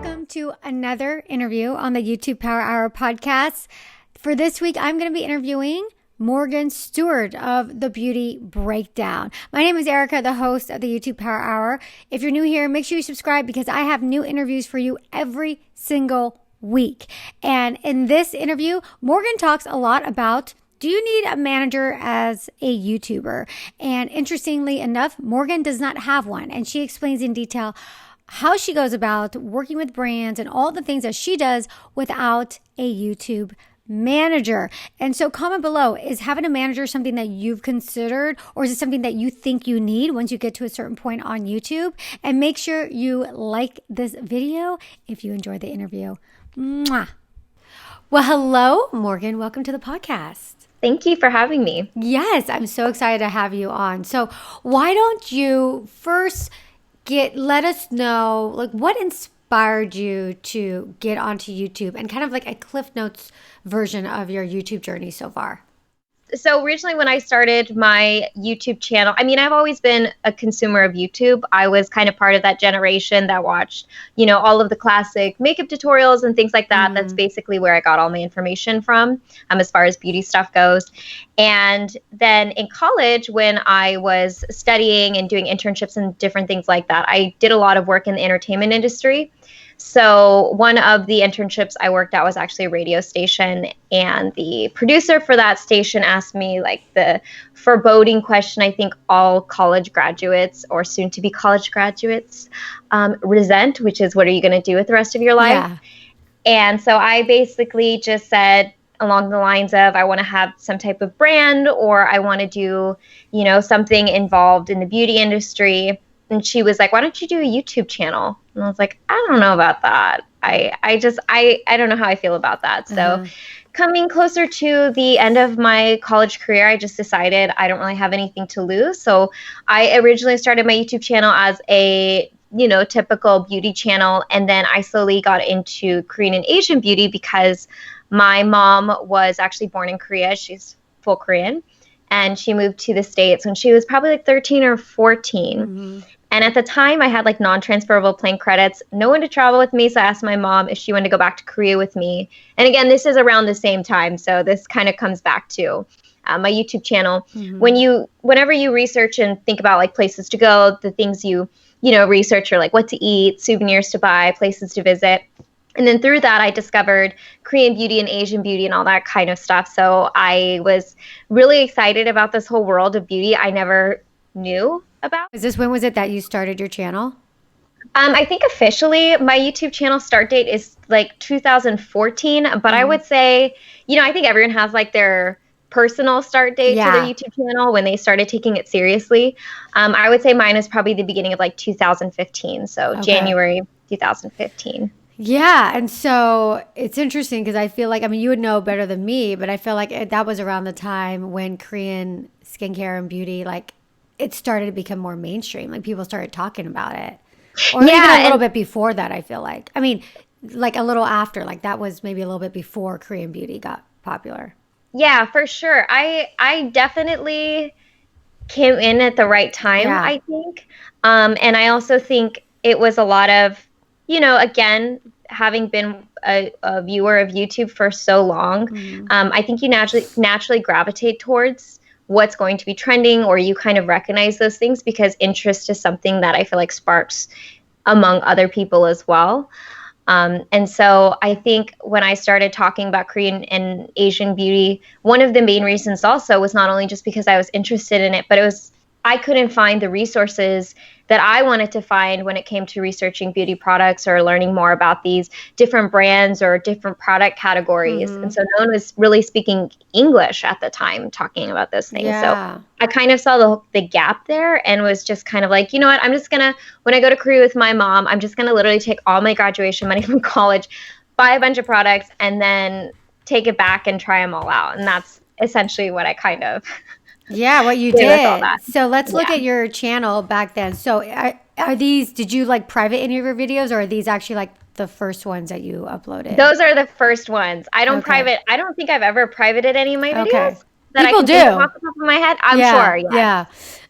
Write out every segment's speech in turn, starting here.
Welcome to another interview on the YouTube Power Hour podcast. For this week, I'm going to be interviewing Morgan Stewart of The Beauty Breakdown. My name is Erika, the host of the YouTube Power Hour. If you're new here, make sure you subscribe because I have new interviews for you every single week. And in this interview, Morgan talks a lot about, do you need a manager as a YouTuber? And interestingly enough, Morgan does not have one. And she explains in detail how she goes about working with brands and all the things that she does without a YouTube manager. And so comment below, is having a manager something that you've considered, or is it something that you think you need once you get to a certain point on YouTube? And make sure you like this video if you enjoyed the interview. Mwah. Well, hello, Morgan. Welcome to the podcast. Thank you for having me. Yes, I'm so excited to have you on. So why don't you first let us know, like, what inspired you to get onto YouTube and kind of like a Cliff Notes version of your YouTube journey so far? So originally when I started my YouTube channel, I've always been a consumer of YouTube. I was kind of part of that generation that watched, all of the classic makeup tutorials and things like that. That's basically where I got all my information from, as far as beauty stuff goes. And then in college, when I was studying and doing internships and different things like that, I did a lot of work in the entertainment industry. So one of the internships I worked at was actually a radio station, and the producer for that station asked me like the foreboding question I think all college graduates or soon to be college graduates resent, which is, what are you going to do with the rest of your life? Yeah. And so I basically just said along the lines of, I want to have some type of brand, or I want to do, something involved in the beauty industry. And she was like, why don't you do a YouTube channel? And I was like, I don't know about that. I don't know how I feel about that. So coming closer to the end of my college career, I just decided I don't really have anything to lose. So I originally started my YouTube channel as a, typical beauty channel. And then I slowly got into Korean and Asian beauty because my mom was actually born in Korea. She's full Korean. And she moved to the States when she was probably like 13 or 14. And at the time, I had like non-transferable plane credits, no one to travel with me. So I asked my mom if she wanted to go back to Korea with me. And again, this is around the same time. So this kind of comes back to my YouTube channel. Whenever you research and think about like places to go, the things you research are like what to eat, souvenirs to buy, places to visit. And then through that, I discovered Korean beauty and Asian beauty and all that kind of stuff. So I was really excited about this whole world of beauty I never knew about. When was it that you started your channel? I think officially my YouTube channel start date is like 2014. But I would say, I think everyone has like their personal start date to their YouTube channel when they started taking it seriously. I would say mine is probably the beginning of like 2015. So January 2015. Yeah. And so it's interesting because I feel like, you would know better than me, but I feel like that was around the time when Korean skincare and beauty, like, it started to become more mainstream. Like, people started talking about it. Or even a little bit before that, I feel like. Like a little after. Like, that was maybe a little bit before Korean beauty got popular. Yeah, for sure. I definitely came in at the right time, I think. And I also think it was a lot of, again, having been a viewer of YouTube for so long, I think you naturally gravitate towards what's going to be trending, or you kind of recognize those things because interest is something that I feel like sparks among other people as well. And so I think when I started talking about Korean and Asian beauty, one of the main reasons also was not only just because I was interested in it, but I couldn't find the resources that I wanted to find when it came to researching beauty products or learning more about these different brands or different product categories. And so no one was really speaking English at the time talking about those things. So I kind of saw the gap there and was just kind of like, you know what, I'm just going to, when I go to Korea with my mom, I'm just going to literally take all my graduation money from college, buy a bunch of products, and then take it back and try them all out. And that's essentially what I kind of... what you did. So let's look at your channel back then. So are these, did you like private any of your videos, or are these actually like the first ones that you uploaded? Those are the first ones. I don't think I've ever privated any of my videos. That People I can do. think of off the top of my head. I'm sure. Yeah.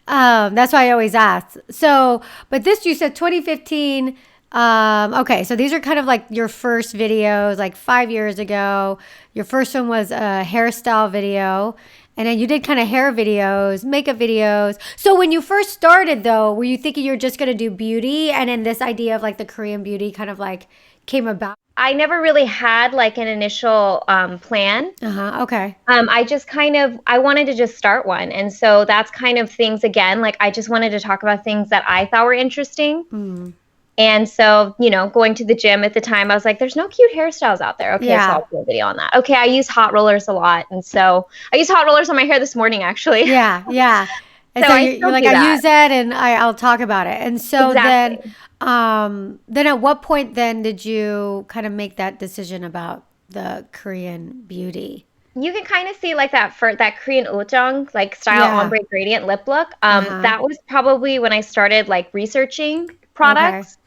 That's why I always ask. So, but this, you said 2015, Okay, so these are kind of like your first videos, like 5 years ago. Your first one was a hairstyle video, and then you did kind of hair videos, makeup videos. So when you first started, though, were you thinking you're just gonna do beauty, and then this idea of like the Korean beauty kind of like came about? I never really had like an initial plan. Okay. I just I wanted to just start one. And so that's kind of things again, like I just wanted to talk about things that I thought were interesting. Mm. And so, going to the gym at the time, I was like, there's no cute hairstyles out there. Okay, Yeah. so I'll do a video on that. Okay, I use hot rollers a lot. And so I used hot rollers on my hair this morning, actually. Yeah, yeah. And So so I you're still like, do I that. use that and I'll talk about it. And so Exactly. then at what point then did you kind of make that decision about the Korean beauty? You can kind of see like that for that Korean ojang like style Yeah. ombre gradient lip look. Uh-huh. That was probably when I started like researching products.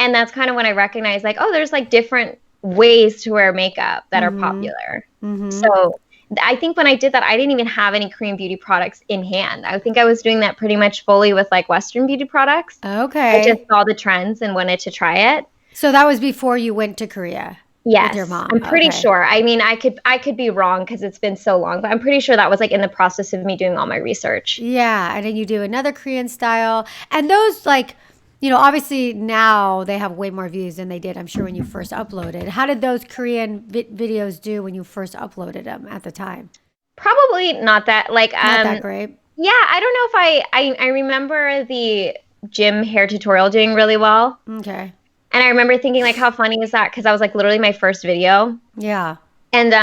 And that's kind of when I recognized like, oh, there's like different ways to wear makeup that are popular. So I think when I did that, I didn't even have any Korean beauty products in hand. I think I was doing that pretty much fully with like Western beauty products. Okay. I just saw the trends and wanted to try it. So that was before you went to Korea Yes, with your mom. I'm pretty Okay. sure. I mean, I could be wrong because it's been so long, but I'm pretty sure that was like in the process of me doing all my research. Yeah, and then you do another Korean style. And those like, obviously now they have way more views than they did, I'm sure, when you first uploaded. How did those Korean videos do when you first uploaded them at the time? Probably not that like Not that great. Yeah, I don't know if I remember the gym hair tutorial doing really well. Okay. And I remember thinking like how funny is that because I was like literally my first video. Yeah. And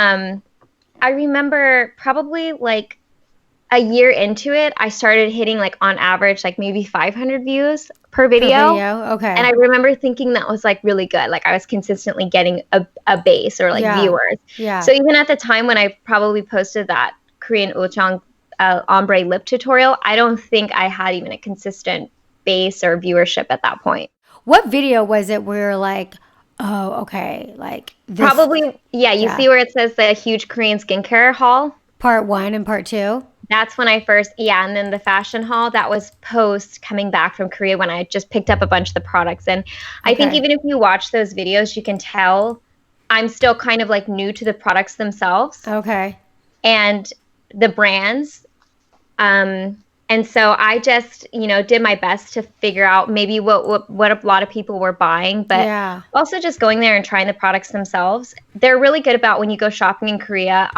I remember probably like a year into it, I started hitting like on average like maybe 500 views per video. Okay. And I remember thinking that was like really good. Like I was consistently getting a base or like viewers. Yeah. So even at the time when I probably posted that Korean Ochang ombre lip tutorial, I don't think I had even a consistent base or viewership at that point. What video was it where like, oh, okay, like this Probably, yeah, you see where it says the huge Korean skincare haul? part 1 and part 2? That's when I first, and then the fashion haul, that was post coming back from Korea when I just picked up a bunch of the products. And I think even if you watch those videos, you can tell I'm still kind of like new to the products themselves. Okay. And the brands. And so I just, did my best to figure out maybe what a lot of people were buying, but also just going there and trying the products themselves. They're really good about when you go shopping in Korea.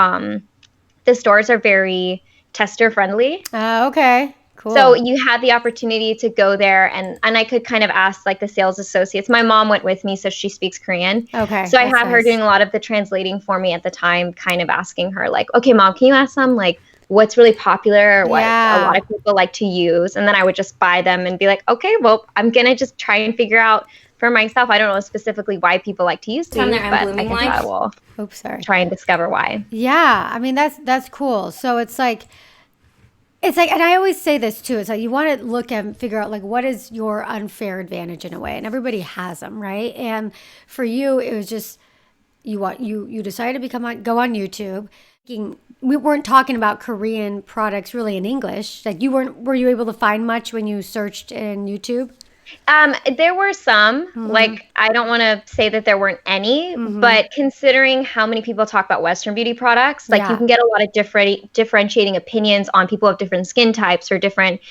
The stores are very tester friendly. Okay. Cool. So you had the opportunity to go there and I could kind of ask like the sales associates. My mom went with me, so she speaks Korean. Okay. So I had her doing a lot of the translating for me at the time, kind of asking her like, okay, Mom, can you ask them like what's really popular or what a lot of people like to use? And then I would just buy them and be like, okay, well, I'm going to just try and figure out for myself. I don't know specifically why people like to use these, but I guess I will try and discover why. Yeah. I mean, that's cool. So it's like, and I always say this too, it's like you want to look and figure out like what is your unfair advantage in a way, and everybody has them, right? And for you, it was just you decided to go on YouTube. We weren't talking about Korean products really in English. Like were you able to find much when you searched in YouTube? There were some, like, I don't want to say that there weren't any, but considering how many people talk about Western beauty products, like you can get a lot of differentiating opinions on people of different skin types or different,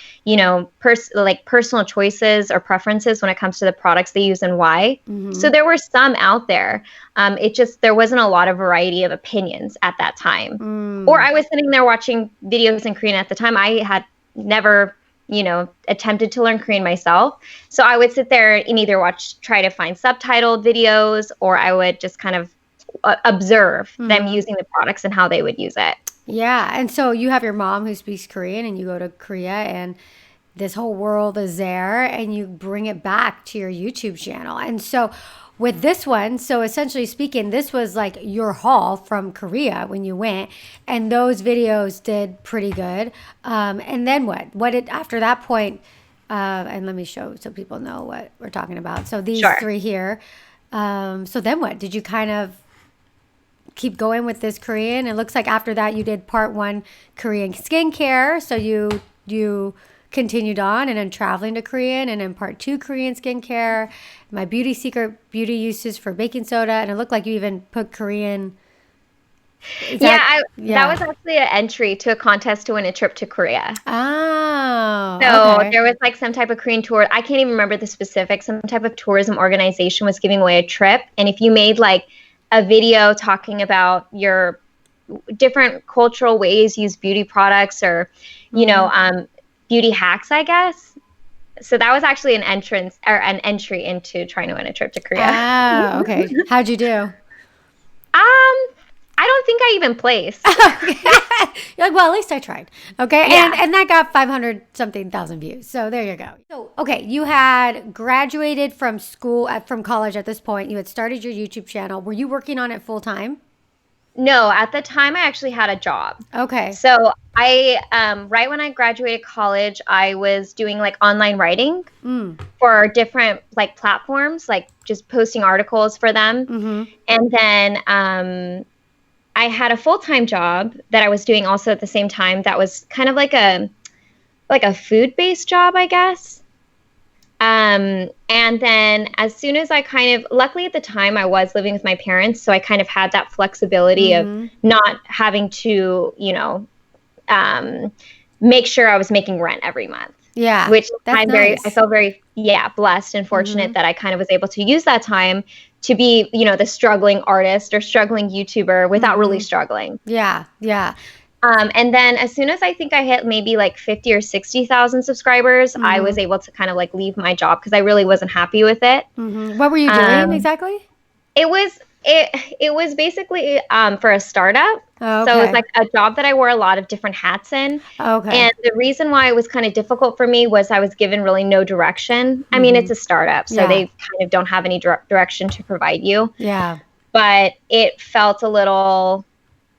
personal choices or preferences when it comes to the products they use and why. So there were some out there. There wasn't a lot of variety of opinions at that time. Or I was sitting there watching videos in Korean at the time. I had never attempted to learn Korean myself. So I would sit there and either try to find subtitled videos, or I would just kind of observe them using the products and how they would use it. Yeah. And so you have your mom who speaks Korean and you go to Korea and this whole world is there and you bring it back to your YouTube channel. And so with this one, so essentially speaking, this was like your haul from Korea when you went, and those videos did pretty good. And then what? What did after that point? And let me show so people know what we're talking about. So these three here. So then what? Did you kind of keep going with this Korean? It looks like after that you did part 1 Korean skincare. So you continued on and then traveling to Korean and then part 2 Korean skincare, my beauty secret beauty uses for baking soda. And it looked like you even put Korean. That was actually an entry to a contest to win a trip to Korea. Oh, So okay. there was like some type of Korean tour. I can't even remember the specifics. Some type of tourism organization was giving away a trip. And if you made like a video talking about your different cultural ways you use beauty products or, beauty hacks, I guess. So that was actually an entry into trying to win a trip to Korea. Oh, okay. How'd you do? I don't think I even placed. You're like, well, at least I tried. Okay. Yeah. And that got 500 something thousand views. So there you go. So, okay. You had graduated from school, from college at this point. You had started your YouTube channel. Were you working on it full time? No, at the time I actually had a job. Okay. So I, right when I graduated college, I was doing like online writing for different like platforms, like just posting articles for them. Mm-hmm. And then I had a full-time job that I was doing also at the same time. That was kind of like a food-based job, I guess. And then as soon as I luckily at the time I was living with my parents, so I kind of had that flexibility of not having to, make sure I was making rent every month. Yeah. Which that's nice. I felt very, blessed and fortunate that I kind of was able to use that time to be, the struggling artist or struggling YouTuber without really struggling. Yeah. Yeah. And then as soon as I think I hit maybe like 50 or 60,000 subscribers, I was able to kind of like leave my job because I really wasn't happy with it. What were you doing exactly? It was basically for a startup. Oh, okay. So it was okay. like a job that I wore a lot of different hats in. Okay. And the reason why it was kind of difficult for me was I was given really no direction. I mean, it's a startup, so they kind of don't have any direction to provide you. Yeah. But it felt a little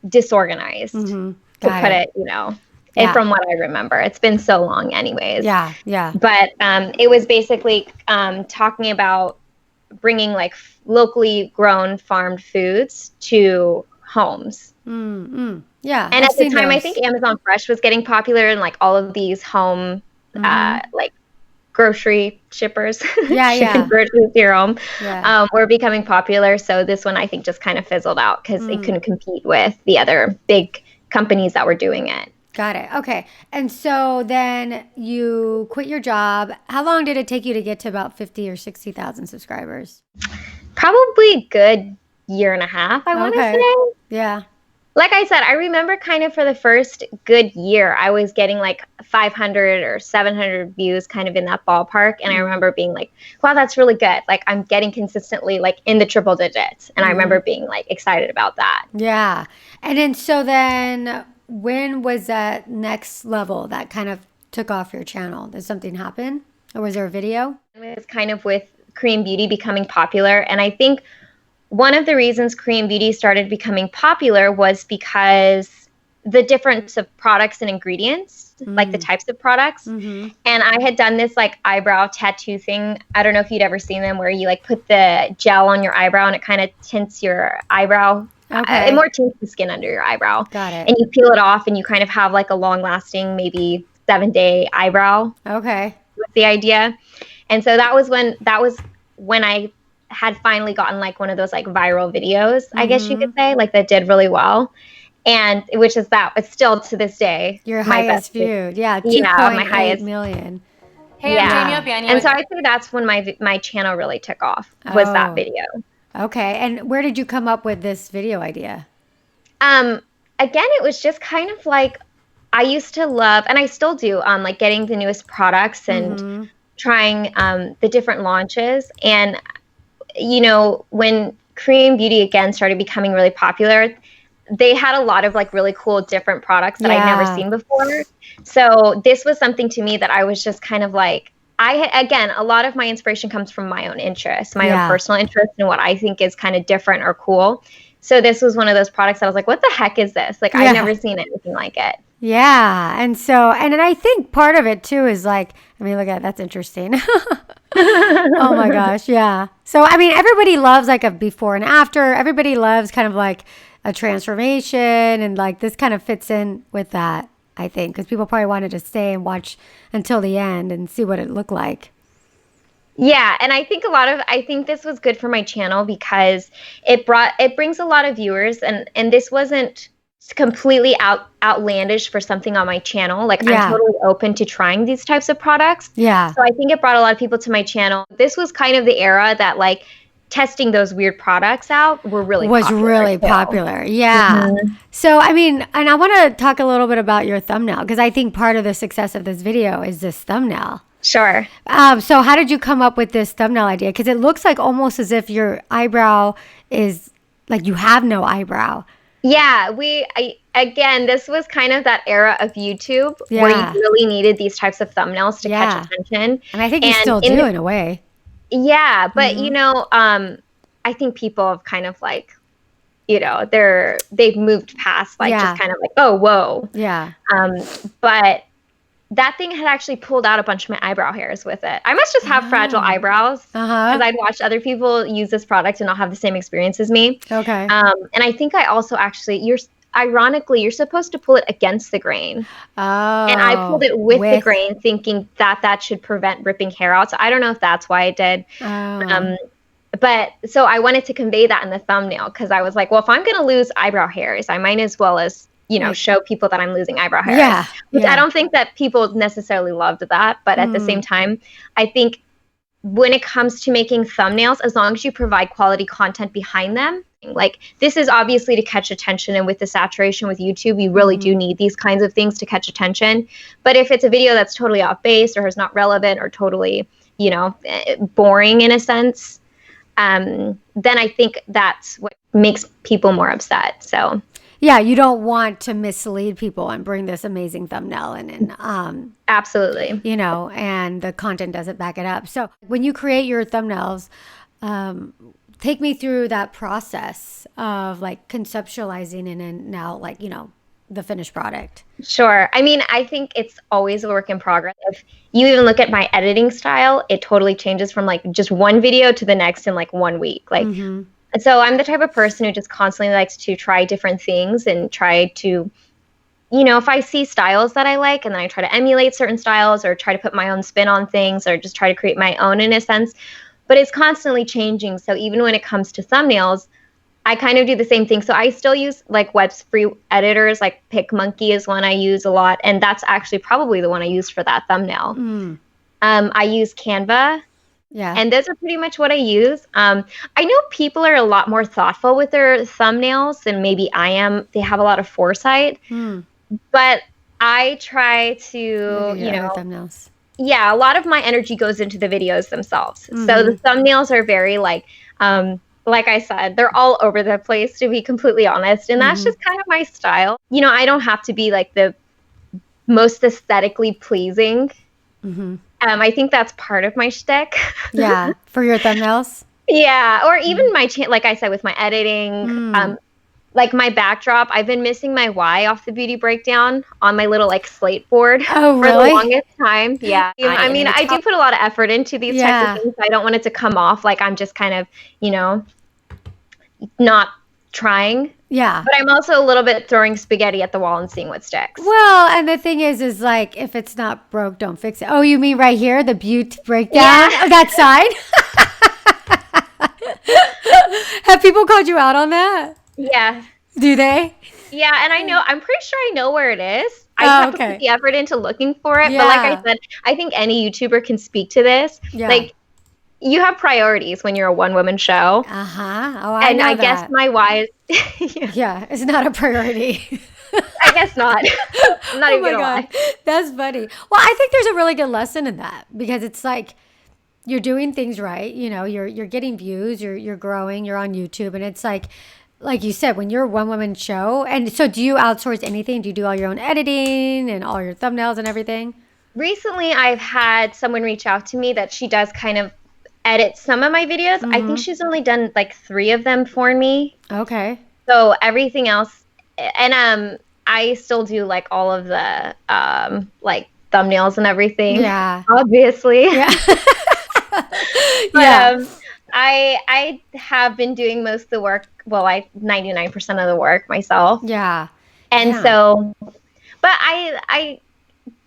disorganized, to put it, and from what I remember. It's been so long anyways. Yeah. Yeah. But it was basically talking about bringing like locally grown farmed foods to homes. Yeah. And at the time, I think Amazon Fresh was getting popular and like all of these home like grocery shippers shipping groceries to your home were becoming popular. So this one I think just kind of fizzled out because it couldn't compete with the other big companies that were doing it. Got it. Okay. And so then you quit your job. How long did it take you to get to about 50 or 60,000 subscribers? Probably a good year and a half, I want to say. Yeah. Like I said, I remember kind of for the first good year, I was getting like 500 or 700 views kind of in that ballpark. And I remember being like, wow, that's really good. Like I'm getting consistently like in the triple digits. And I remember being like excited about that. Yeah. And then when was that next level that kind of took off your channel? Did something happen? Or was there a video? It was kind of with Korean beauty becoming popular. And I think one of the reasons Korean beauty started becoming popular was because the difference of products and ingredients, like the types of products. And I had done this like eyebrow tattoo thing. I don't know if you'd ever seen them where you like put the gel on your eyebrow and it kind of tints your eyebrow. It more tints the skin under your eyebrow. Got it. And you peel it off and you kind of have like a long lasting, maybe 7-day eyebrow. Okay. With the idea. And so that was when I had finally gotten like one of those like viral videos, I guess you could say, like that did really well. And which is that it's still to this day your highest viewed. Yeah. 2.8 million. Hey, I'm Jamie Opiani. And so I think that's when my channel really took off was that video. Okay. And where did you come up with this video idea? Again, it was just kind of like I used to love, and I still do, like getting the newest products and trying the different launches. And when Korean beauty again started becoming really popular, they had a lot of like really cool different products that I'd never seen before. So this was something to me that I was just kind of like, a lot of my inspiration comes from my own interests, my own personal interest in what I think is kind of different or cool. So this was one of those products that I was like, what the heck is this? Like, I've never seen anything like it. Yeah. And then I think part of it too is like, I mean, look at that's interesting. Oh my gosh. Yeah. So, I mean, everybody loves like a before and after. Everybody loves kind of like a transformation and like this kind of fits in with that. I think, because people probably wanted to stay and watch until the end and see what it looked like. Yeah, and I think I think this was good for my channel because it brings a lot of viewers, and this wasn't completely outlandish for something on my channel. Like I'm totally open to trying these types of products. Yeah. So I think it brought a lot of people to my channel. This was kind of the era that like testing those weird products out was really popular. Yeah. Mm-hmm. So, I mean, and I want to talk a little bit about your thumbnail because I think part of the success of this video is this thumbnail. Sure. So how did you come up with this thumbnail idea? Because it looks like almost as if your eyebrow is like you have no eyebrow. Yeah, again, this was kind of that era of YouTube where you really needed these types of thumbnails to catch attention. And I think you still do in a way. Yeah, but you know, I think people have kind of like, you know, they've moved past like just kind of like, oh, whoa. Yeah. But that thing had actually pulled out a bunch of my eyebrow hairs with it. I must just have fragile eyebrows because I'd watched other people use this product and not have the same experience as me. Okay. And I think I also actually, ironically, you're supposed to pull it against the grain. Oh. And I pulled it with the grain thinking that should prevent ripping hair out. So I don't know if that's why I did. Oh. But so I wanted to convey that in the thumbnail because I was like, well, if I'm going to lose eyebrow hairs, I might as well as show people that I'm losing eyebrow hairs. Yeah. Which I don't think that people necessarily loved that. But at the same time, I think when it comes to making thumbnails, as long as you provide quality content behind them, like this is obviously to catch attention. And with the saturation with YouTube, you really do need these kinds of things to catch attention. But if it's a video that's totally off base or is not relevant or totally, boring in a sense, then I think that's what makes people more upset. So yeah, you don't want to mislead people and bring this amazing thumbnail and absolutely, and the content doesn't back it up. So when you create your thumbnails, take me through that process of like conceptualizing and then now like, the finished product. Sure. I mean, I think it's always a work in progress. If you even look at my editing style, it totally changes from like just one video to the next in like 1 week. Like, so I'm the type of person who just constantly likes to try different things and try to, if I see styles that I like and then I try to emulate certain styles or try to put my own spin on things or just try to create my own in a sense, but it's constantly changing. So even when it comes to thumbnails, I kind of do the same thing. So I still use like web's free editors, like PicMonkey is one I use a lot. And that's actually probably the one I used for that thumbnail. I use Canva. Yeah. And those are pretty much what I use. I know people are a lot more thoughtful with their thumbnails than maybe I am. They have a lot of foresight. But I try to, thumbnails. Yeah, a lot of my energy goes into the videos themselves. So the thumbnails are very like I said, they're all over the place, to be completely honest. And that's just kind of my style. I don't have to be like the most aesthetically pleasing. I think that's part of my shtick. Yeah, for your thumbnails? Yeah, or even like I said, with my editing, like my backdrop, I've been missing my Y off the Beauty Breakdown on my little like slate board for the longest time. Yeah, I mean, I do put a lot of effort into these types of things. I don't want it to come off like I'm just kind of, not trying. Yeah. But I'm also a little bit throwing spaghetti at the wall and seeing what sticks. Well, and the thing is like, if it's not broke, don't fix it. Oh, you mean right here, the Beauty Breakdown? Yeah. Oh, that side? Have people called you out on that? Yeah. Do they? Yeah, and I'm pretty sure I know where it is. I have to put the effort into looking for it. Yeah. But like I said, I think any YouTuber can speak to this. Yeah. Like, you have priorities when you're a one-woman show. Oh, I know that. Guess my why is... yeah, it's not a priority. I guess not. I'm not even gonna lie. That's funny. Well, I think there's a really good lesson in that because it's like you're doing things right. You're getting views. You're growing. You're on YouTube, and it's like you said, when you're a one-woman show. And so, do you outsource anything? Do you do all your own editing and all your thumbnails and everything? Recently, I've had someone reach out to me that she does kind of edit some of my videos. I think she's only done like 3 of them for me. Okay. So everything else, and I still do like all of the like thumbnails and everything. Yeah. Obviously. Yeah. But, I have been doing most of the work. Well, 99% of the work myself. Yeah. And so But I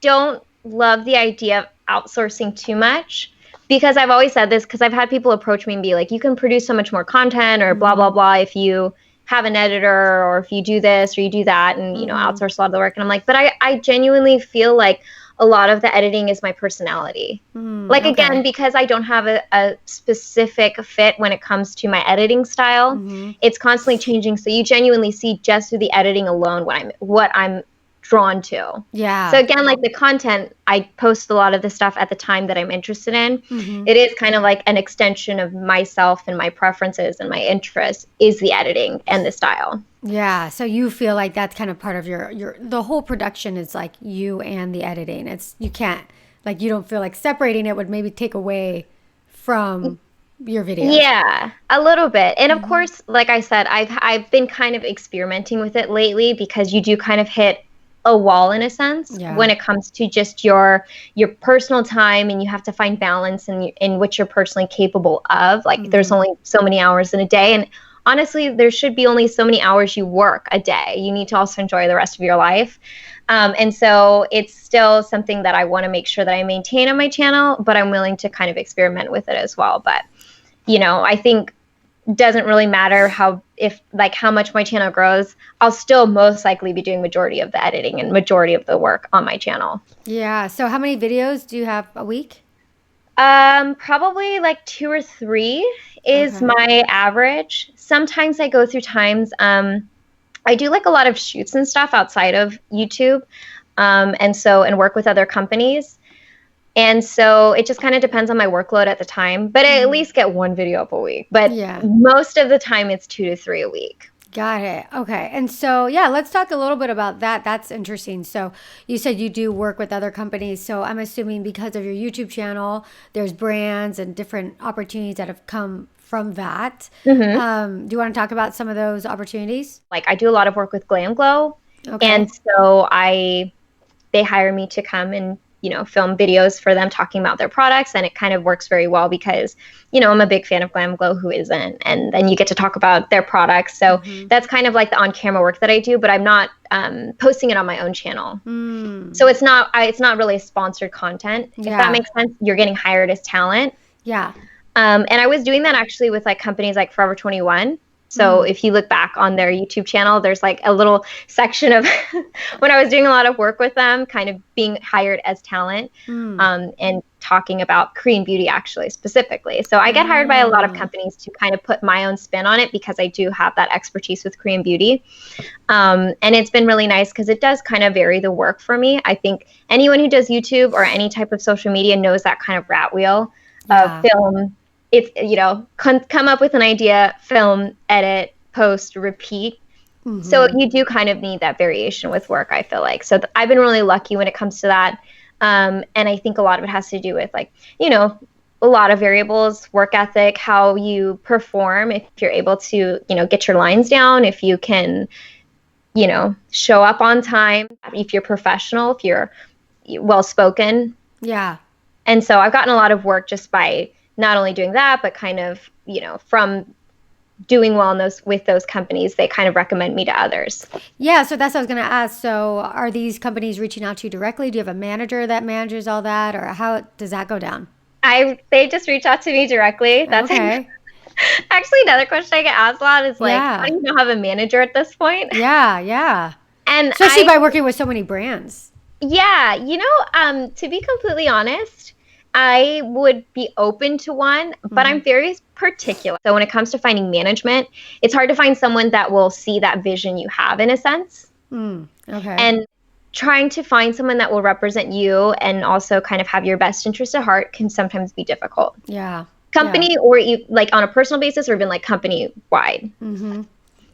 don't love the idea of outsourcing too much, because I've always said this, because I've had people approach me and be like, you can produce so much more content or blah, blah, blah if you have an editor, or if you do this or you do that, and, you know, outsource a lot of the work. And I'm like, but I genuinely feel like a lot of the editing is my personality. Again, because I don't have a specific fit when it comes to my editing style, it's constantly changing. So you genuinely see just through the editing alone what I'm drawn to. Yeah. So again, like the content, I post a lot of the stuff at the time that I'm interested in. It is kind of like an extension of myself and my preferences and my interests is the editing and the style. Yeah. So you feel like that's kind of part of your the whole production is like you and the editing. You can't, like, you don't feel like separating it would maybe take away from your video. Yeah, a little bit. And of course, like I said, I've been kind of experimenting with it lately, because you do kind of hit a wall in a sense when it comes to just your personal time, and you have to find balance in what you're personally capable of. Like there's only so many hours in a day, and honestly, there should be only so many hours you work a day. You need to also enjoy the rest of your life. And so it's still something that I want to make sure that I maintain on my channel, but I'm willing to kind of experiment with it as well. But, you know, I think it doesn't really matter how much my channel grows. I'll still most likely be doing majority of the editing and majority of the work on my channel. Yeah. So how many videos do you have a week? Probably like 2 or 3 is my average. Sometimes I go through times, I do like a lot of shoots and stuff outside of YouTube, and work with other companies. And so it just kind of depends on my workload at the time, but I at least get 1 video up a week. But most of the time it's 2 to 3 a week. Got it. Okay. And so, yeah, let's talk a little bit about that. That's interesting. So you said you do work with other companies. So I'm assuming because of your YouTube channel, there's brands and different opportunities that have come from that. Do you want to talk about some of those opportunities? Like I do a lot of work with Glam Glow. And so they hire me to come and, you know, film videos for them talking about their products. And it kind of works very well because, you know, I'm a big fan of Glam Glow, who isn't, and then you get to talk about their products. So that's kind of like the on-camera work that I do, but I'm not posting it on my own channel. So it's not really sponsored content. If that makes sense. You're getting hired as talent. Yeah. And I was doing that actually with like companies like Forever 21. So if you look back on their YouTube channel, there's like a little section of when I was doing a lot of work with them, kind of being hired as talent, and talking about Korean beauty actually specifically. So I get hired by a lot of companies to kind of put my own spin on it, because I do have that expertise with Korean beauty. And it's been really nice because it does kind of vary the work for me. I think anyone who does YouTube or any type of social media knows that kind of rat wheel of film. It's, you know, come up with an idea, film, edit, post, repeat. So you do kind of need that variation with work, I feel like. So I've been really lucky when it comes to that. And I think a lot of it has to do with, like, you know, a lot of variables, work ethic, how you perform, if you're able to, you know, get your lines down, if you can, you know, show up on time, if you're professional, if you're well-spoken. Yeah. And so I've gotten a lot of work just by not only doing that, but kind of, you know, from doing well with those companies, they kind of recommend me to others. Yeah, so that's what I was going to ask. So are these companies reaching out to you directly? Do you have a manager that manages all that, or how does that go down? They just reach out to me directly. That's okay. Actually another question I get asked a lot is like, how do you not have a manager at this point? Yeah. And especially by working with so many brands. Yeah, you know, to be completely honest, I would be open to one, but I'm very particular. So when it comes to finding management, it's hard to find someone that will see that vision you have, in a sense. Okay. And trying to find someone that will represent you and also kind of have your best interest at heart can sometimes be difficult. Yeah. Company or like on a personal basis, or even like company wide.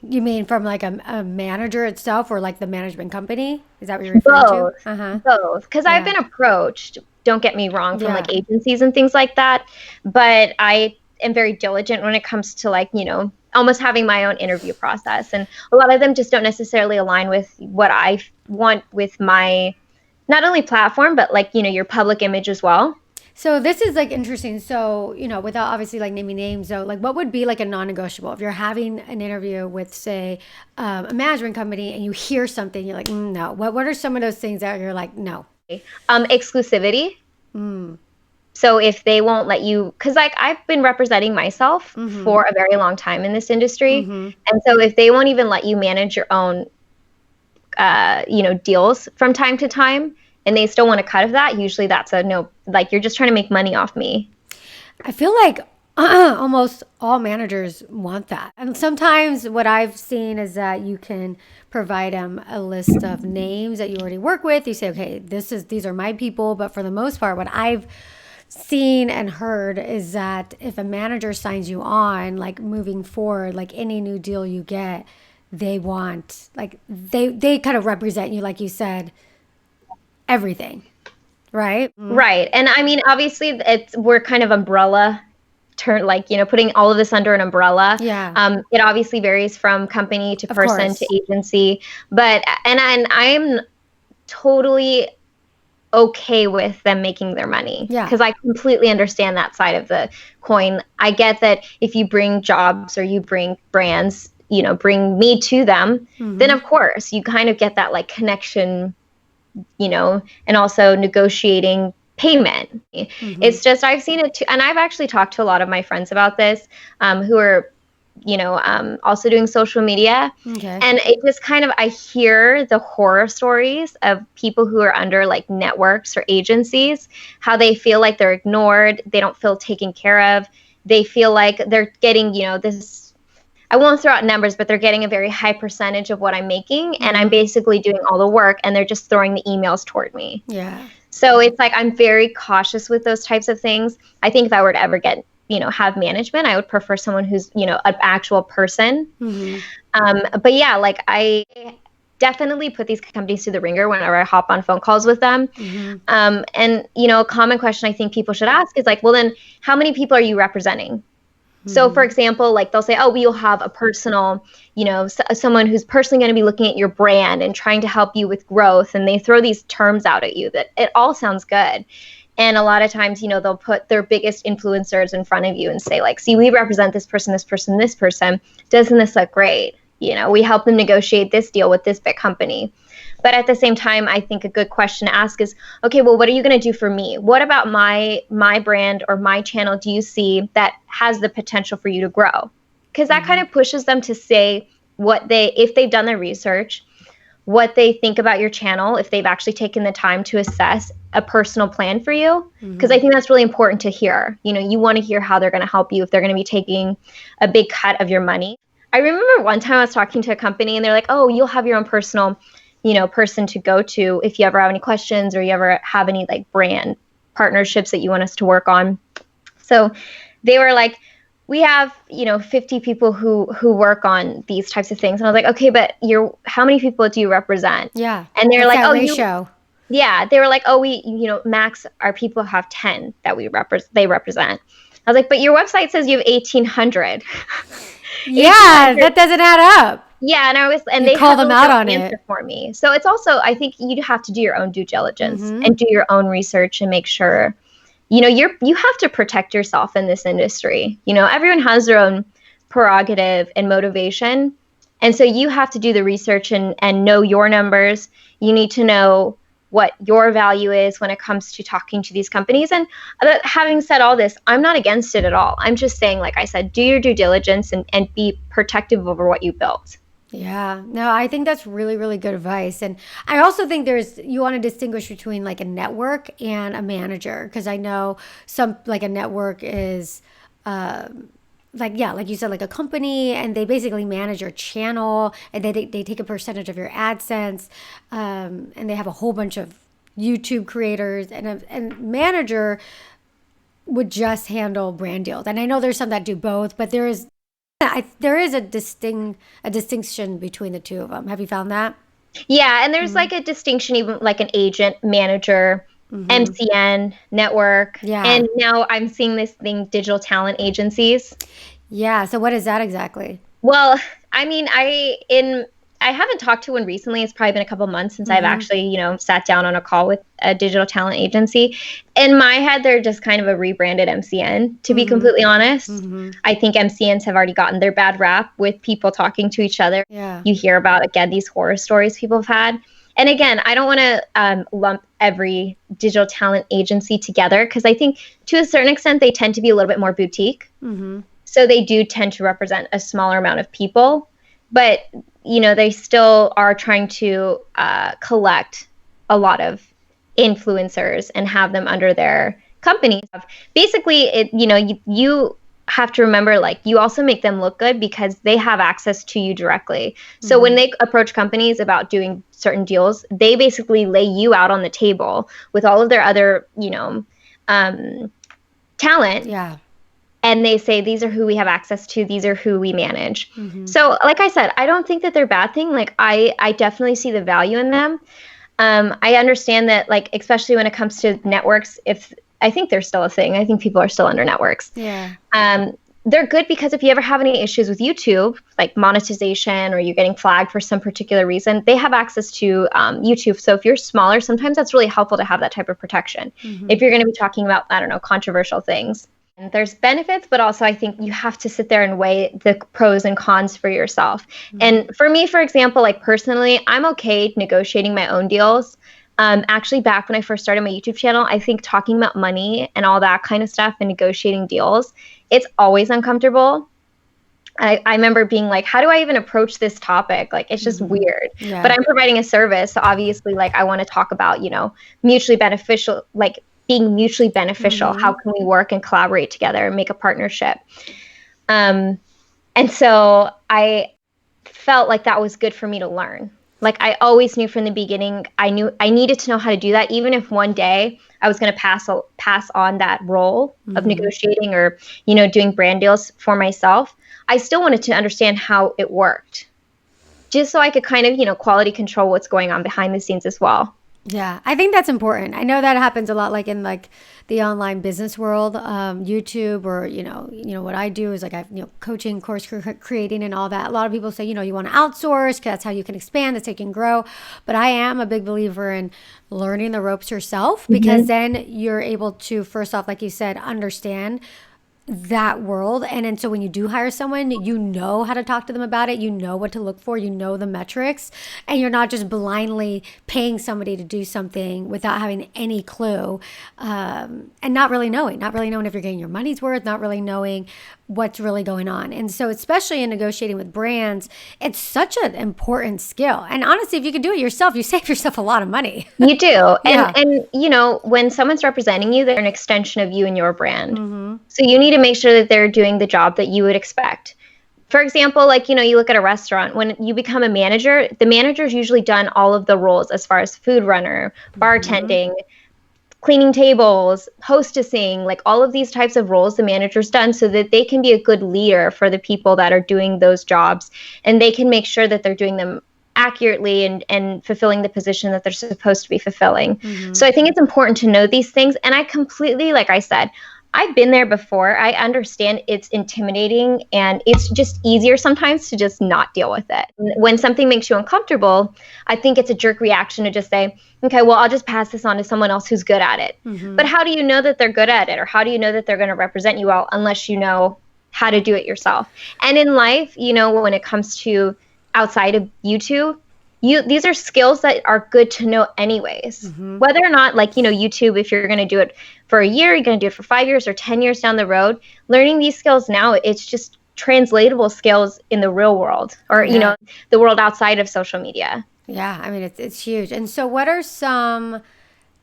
You mean from like a manager itself, or like the management company? Is that what you're referring to? Both. Because I've been approached, don't get me wrong, from like agencies and things like that. But I am very diligent when it comes to, like, you know, almost having my own interview process. And a lot of them just don't necessarily align with what I want with my, not only platform, but like, you know, your public image as well. So this is like interesting. So, without obviously like naming names, though, like what would be like a non-negotiable if you're having an interview with, say, a management company and you hear something, you're like, no. What are some of those things that you're like, no? Exclusivity. So if they won't let you, because like I've been representing myself for a very long time in this industry, and so if they won't even let you manage your own, deals from time to time, and they still want to cut of that, usually that's a no. Like you're just trying to make money off me. I feel like almost all managers want that. And sometimes what I've seen is that you can provide them a list of names that you already work with. You say, okay, these are my people. But for the most part, what I've seen and heard is that if a manager signs you on, like moving forward, like any new deal you get, they want, like they kind of represent you, like you said, everything. Right. Right. And I mean, obviously we're kind of umbrella putting all of this under an umbrella. Yeah. It obviously varies from company to person to agency, but I'm totally okay with them making their money. Yeah. Because I completely understand that side of the coin. I get that if you bring jobs or you bring brands, bring me to them, then of course you kind of get that like connection, and also negotiating payment. It's just, I've seen it too. And I've actually talked to a lot of my friends about this, who are, also doing social media. Okay. And it just kind of, I hear the horror stories of people who are under like networks or agencies, how they feel like they're ignored. They don't feel taken care of. They feel like they're getting, this, I won't throw out numbers, but they're getting a very high percentage of what I'm making. And I'm basically doing all the work and they're just throwing the emails toward me. Yeah. So it's like, I'm very cautious with those types of things. I think if I were to ever get, have management, I would prefer someone who's, an actual person. But yeah, like I definitely put these companies through the ringer whenever I hop on phone calls with them. And, a common question I think people should ask is like, well, then how many people are you representing? So for example, like they'll say, oh, you'll have a personal, someone who's personally going to be looking at your brand and trying to help you with growth. And they throw these terms out at you that it all sounds good. And a lot of times, they'll put their biggest influencers in front of you and say like, see, we represent this person, this person, this person. Doesn't this look great? We help them negotiate this deal with this big company. But at the same time, I think a good question to ask is, okay, well, what are you going to do for me? What about my brand or my channel do you see that has the potential for you to grow? Because that kind of pushes them to say if they've done their research, what they think about your channel, if they've actually taken the time to assess a personal plan for you. Because I think that's really important to hear. You want to hear how they're going to help you if they're going to be taking a big cut of your money. I remember one time I was talking to a company and they're like, oh, you'll have your own personal person to go to if you ever have any questions or you ever have any like brand partnerships that you want us to work on. So they were like, we have, 50 people who work on these types of things. And I was like, okay, but how many people do you represent? Yeah. And they're like, oh, ratio. Yeah. They were like, oh, we, max our people have 10 that they represent. I was like, but your website says you have 1,800. Yeah, that doesn't add up. Yeah, and they call have them out on it for me. So it's also, I think you have to do your own due diligence and do your own research and make sure, you have to protect yourself in this industry. Everyone has their own prerogative and motivation. And so you have to do the research and know your numbers. You need to know what your value is when it comes to talking to these companies. And having said all this, I'm not against it at all. I'm just saying, like I said, do your due diligence and be protective over what you built. Yeah, no, I think that's really, really good advice. And I also think you want to distinguish between like a network and a manager. Because I know like a network is like you said, like a company, and they basically manage your channel and they take a percentage of your AdSense, and they have a whole bunch of YouTube creators, and manager would just handle brand deals. And I know there's some that do both, but there is a distinction between the two of them. Have you found that? Yeah, and there's like a distinction, even like an agent, manager, MCN, network. Yeah. And now I'm seeing this thing, digital talent agencies. Yeah. So what is that exactly? Well, I mean, I I haven't talked to one recently. It's probably been a couple months since I've actually, sat down on a call with a digital talent agency. In my head, they're just kind of a rebranded MCN, to be completely honest. I think MCNs have already gotten their bad rap with people talking to each other. Yeah. You hear about, again, these horror stories people have had. And again, I don't want to lump every digital talent agency together, because I think to a certain extent, they tend to be a little bit more boutique. So they do tend to represent a smaller amount of people. But, they still are trying to collect a lot of influencers and have them under their companies. Basically, you have to remember, like, you also make them look good because they have access to you directly. So when they approach companies about doing certain deals, they basically lay you out on the table with all of their other, talent. Yeah. And they say, these are who we have access to. These are who we manage. So like I said, I don't think that they're a bad thing. Like, I definitely see the value in them. I understand that, like, especially when it comes to networks, I think they're still a thing. I think people are still under networks. Yeah. They're good because if you ever have any issues with YouTube, like monetization, or you're getting flagged for some particular reason, they have access to YouTube. So if you're smaller, sometimes that's really helpful to have that type of protection. If you're going to be talking about, I don't know, controversial things. And there's benefits, but also I think you have to sit there and weigh the pros and cons for yourself. And for me, for example, like personally, I'm okay negotiating my own deals. Actually, back when I first started my YouTube channel, I think talking about money and all that kind of stuff and negotiating deals, it's always uncomfortable. I remember being like, how do I even approach this topic? Like, it's just weird. Yeah. But I'm providing a service. So obviously, like, I want to talk about, mutually beneficial, like being mutually beneficial. How can we work and collaborate together and make a partnership? And so I felt like that was good for me to learn. Like, I always knew from the beginning, I knew I needed to know how to do that. Even if one day I was going to pass on that role of negotiating or, doing brand deals for myself, I still wanted to understand how it worked, just so I could kind of, quality control what's going on behind the scenes as well. Yeah, I think that's important. I know that happens a lot, like in like the online business world, YouTube, or what I do is like coaching, course creating, and all that. A lot of people say you want to outsource because that's how you can expand, that's how you can grow. But I am a big believer in learning the ropes yourself, because then you're able to, first off, like you said, understand that world. And then so when you do hire someone, you know how to talk to them about it, you know what to look for, you know the metrics, and you're not just blindly paying somebody to do something without having any clue, and not really knowing if you're getting your money's worth, not really knowing what's really going on. And so especially in negotiating with brands, it's such an important skill. And honestly, if you can do it yourself, you save yourself a lot of money. You do. Yeah. And when someone's representing you, they're an extension of you and your brand. So you need to make sure that they're doing the job that you would expect. For example, like, you look at a restaurant, when you become a manager, the manager's usually done all of the roles as far as food runner, bartending, cleaning tables, hostessing, like all of these types of roles the manager's done, so that they can be a good leader for the people that are doing those jobs, and they can make sure that they're doing them accurately and fulfilling the position that they're supposed to be fulfilling. So I think it's important to know these things. And I completely, like I said, I've been there before. I understand it's intimidating, and it's just easier sometimes to just not deal with it. When something makes you uncomfortable, I think it's a jerk reaction to just say, okay, well, I'll just pass this on to someone else who's good at it. But how do you know that they're good at it? Or how do you know that they're going to represent you well, unless you know how to do it yourself? And in life, when it comes to outside of YouTube, these are skills that are good to know anyways. Whether or not, like, YouTube, if you're going to do it for a year, you're going to do it for 5 years or 10 years down the road, learning these skills now, it's just translatable skills in the real world, or, the world outside of social media. Yeah, I mean, it's huge. And so what are some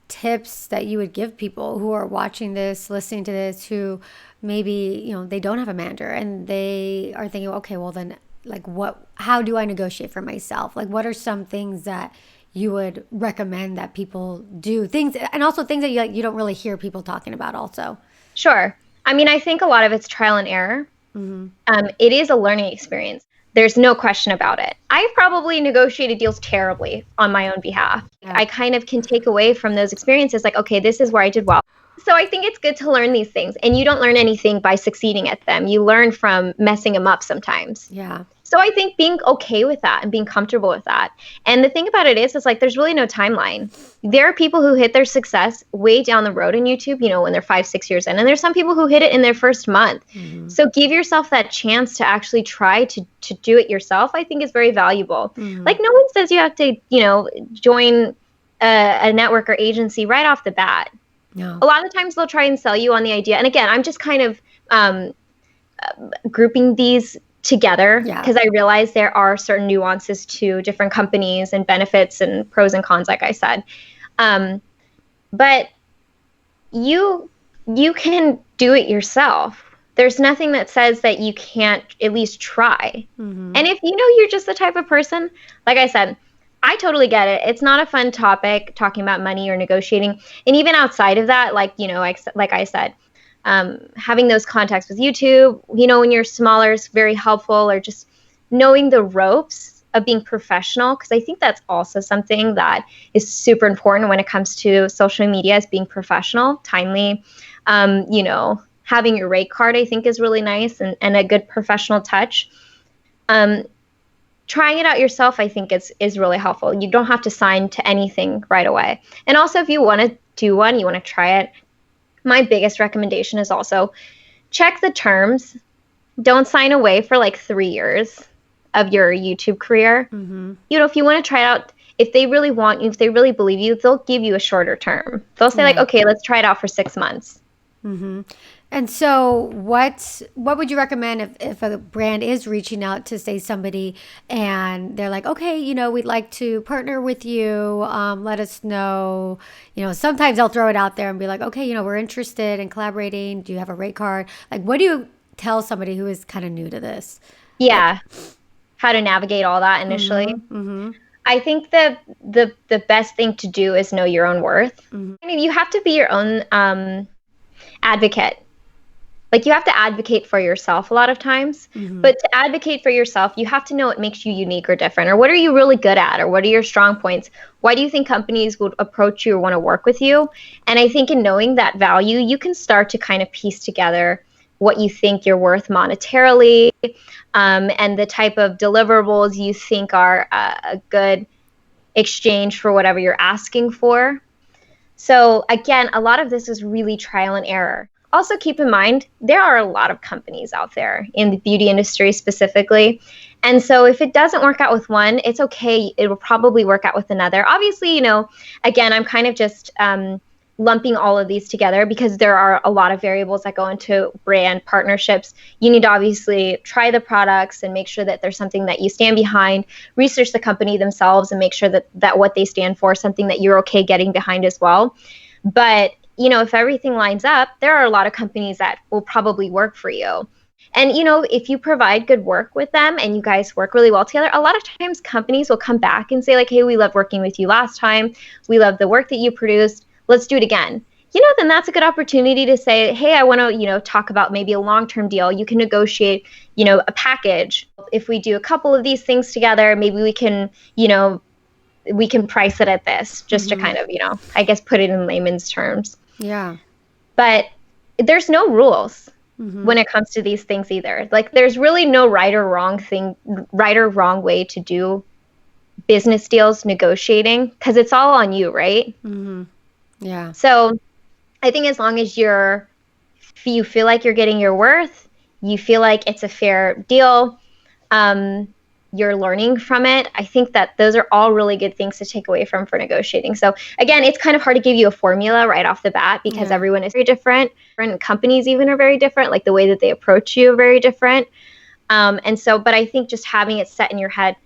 tips that you would give people who are watching this, listening to this, who maybe, they don't have a manager and they are thinking, okay, well then, like, how do I negotiate for myself? Like, what are some things that you would recommend that people do? Things, and also things that you don't really hear people talking about also. Sure. I mean, I think a lot of it's trial and error. It is a learning experience. There's no question about it. I've probably negotiated deals terribly on my own behalf. I kind of can take away from those experiences, like, okay, this is where I did well. So I think it's good to learn these things. And you don't learn anything by succeeding at them. You learn from messing them up sometimes. Yeah. So I think being okay with that and being comfortable with that. And the thing about it is like there's really no timeline. There are people who hit their success way down the road in YouTube, when they're 5-6 years in. And there's some people who hit it in their first month. Mm-hmm. So give yourself that chance to actually try to do it yourself, I think is very valuable. Mm-hmm. Like no one says you have to, join a network or agency right off the bat. No. A lot of times they'll try and sell you on the idea. And again, I'm just kind of grouping these together because I realize there are certain nuances to different companies and benefits and pros and cons, like I said. But you can do it yourself. There's nothing that says that you can't at least try. Mm-hmm. And if you're just the type of person, like I said, I totally get it. It's not a fun topic talking about money or negotiating. And even outside of that, like I said, having those contacts with YouTube, when you're smaller is very helpful, or just knowing the ropes of being professional. Because I think that's also something that is super important when it comes to social media, is being professional, timely. Having your rate card, I think is really nice and a good professional touch. Trying it out yourself, I think is really helpful. You don't have to sign to anything right away. And also if you want to do one, you want to try it, my biggest recommendation is also check the terms. Don't sign away for like 3 years of your YouTube career. Mm-hmm. If you want to try it out, if they really want you, if they really believe you, they'll give you a shorter term. They'll say like, okay, let's try it out for 6 months. Mm-hmm. And so what would you recommend if a brand is reaching out to, say, somebody and they're like, okay, we'd like to partner with you. Let us know. Sometimes they'll throw it out there and be like, okay, we're interested in collaborating. Do you have a rate card? Like, what do you tell somebody who is kind of new to this? Yeah. How to navigate all that initially. Mm-hmm. Mm-hmm. I think the best thing to do is know your own worth. Mm-hmm. I mean, you have to be your own advocate. Like you have to advocate for yourself a lot of times, mm-hmm. but to advocate for yourself, you have to know what makes you unique or different, or what are you really good at, or what are your strong points? Why do you think companies would approach you or want to work with you? And I think in knowing that value, you can start to kind of piece together what you think you're worth monetarily, and the type of deliverables you think are a good exchange for whatever you're asking for. So again, a lot of this is really trial and error. Also keep in mind, there are a lot of companies out there in the beauty industry specifically. And so if it doesn't work out with one, it's okay. It will probably work out with another. Obviously, again, I'm kind of just lumping all of these together because there are a lot of variables that go into brand partnerships. You need to obviously try the products and make sure that there's something that you stand behind, research the company themselves and make sure that what they stand for is something that you're okay getting behind as well. But if everything lines up, there are a lot of companies that will probably work for you. And, if you provide good work with them and you guys work really well together, a lot of times companies will come back and say like, hey, we loved working with you last time. We love the work that you produced. Let's do it again. Then that's a good opportunity to say, hey, I want to, talk about maybe a long-term deal. You can negotiate, a package. If we do a couple of these things together, maybe we can, we can price it at this just mm-hmm. to kind of, I guess, put it in layman's terms. Yeah. But there's no rules mm-hmm. when it comes to these things either. Like there's really no right or wrong way to do business deals, negotiating, because it's all on you, right? Mm-hmm. Yeah. So I think as long as you feel like you're getting your worth, you feel like it's a fair deal, you're learning from it, I think that those are all really good things to take away for negotiating. So again, it's kind of hard to give you a formula right off the bat because everyone is very different. Different companies even are very different, like the way that they approach you are very different. But I think just having it set in your head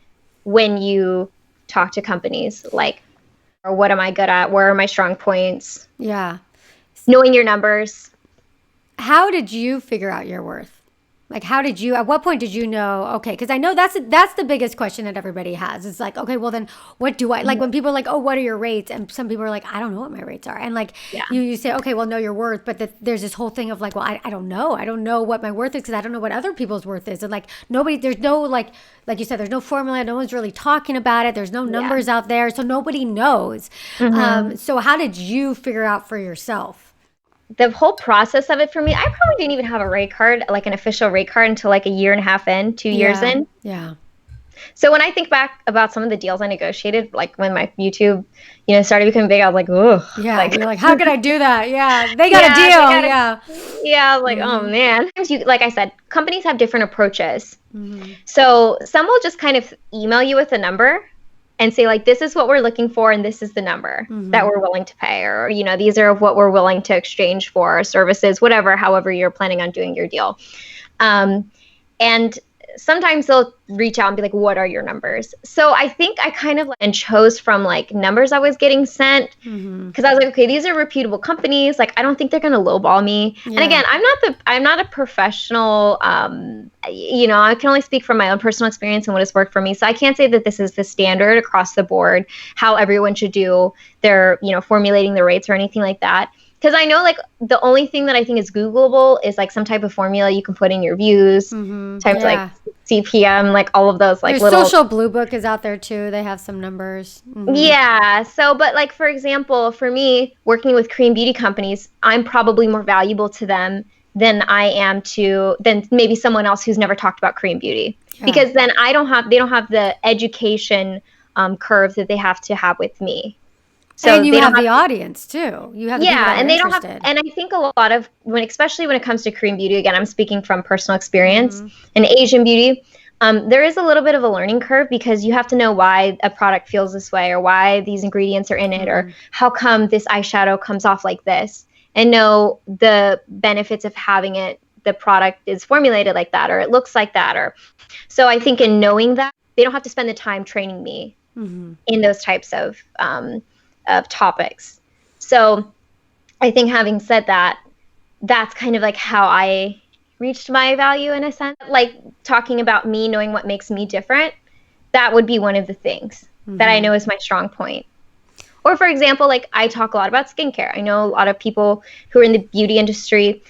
when you talk to companies, like, or what am I good at? Where are my strong points? Yeah. Knowing your numbers. How did you figure out your worth? Like, at what point did you know, okay, because I know that's the biggest question that everybody has. It's like, okay, well then what do I, like when people are like, oh, what are your rates? And some people are like, I don't know what my rates are. And like, you say, okay, well, know your worth. But there's this whole thing of like, well, I don't know. I don't know what my worth is because I don't know what other people's worth is. And like there's no, like you said, there's no formula. No one's really talking about it. There's no numbers out there. So nobody knows. Mm-hmm. So how did you figure out for yourself? the whole process of it for me, I probably didn't even have a rate card, like an official rate card, until like a year and a half in, 2 years in. Yeah. So when I think back about some of the deals I negotiated, like when my YouTube, started becoming big, I was like, ugh. Yeah. Like, You're like, how could I do that? Yeah. They got a deal. Yeah. I was like, oh man. Like I said, companies have different approaches. So some will just kind of email you with a number and say like, this is what we're looking for and this is the number that we're willing to pay, or these are what we're willing to exchange for services, whatever, however you're planning on doing your deal. And sometimes they'll reach out and be like, what are your numbers? So I think I kind of and chose from like numbers I was getting sent, because I was like, okay, these are reputable companies. Like, I don't think they're going to lowball me. Yeah. And again, I'm not a professional, I can only speak from my own personal experience and what has worked for me. So I can't say that this is the standard across the board, how everyone should do their, formulating the rates or anything like that. Because I know, like, the only thing that I think is Googleable is, like, some type of formula you can put in your views, times, like, CPM, like, all of those, like, There's Social Blue Book is out there, too. They have some numbers. Yeah. So, but, like, for example, for me, working with Korean beauty companies, I'm probably more valuable to them than than maybe someone else who's never talked about Korean beauty. Yeah. Because then they don't have the education curve that they have to have with me. So and you have the audience too. You have the people that are and they interested. don't have, and I think a lot of especially when it comes to Korean beauty, again, I'm speaking from personal experience, and Asian beauty, there is a little bit of a learning curve, because you have to know why a product feels this way, or why these ingredients are in it, or how come this eyeshadow comes off like this, and know the benefits of having the product is formulated like that, or it looks like that, or so I think in knowing that, they don't have to spend the time training me in those types of topics. So I think, having said that, that's kind of like how I reached my value, in a sense. Like, talking about me, knowing what makes me different, that would be one of the things that I know is my strong point. Or, for example, like, I talk a lot about skincare. I know a lot of people who are in the beauty industry,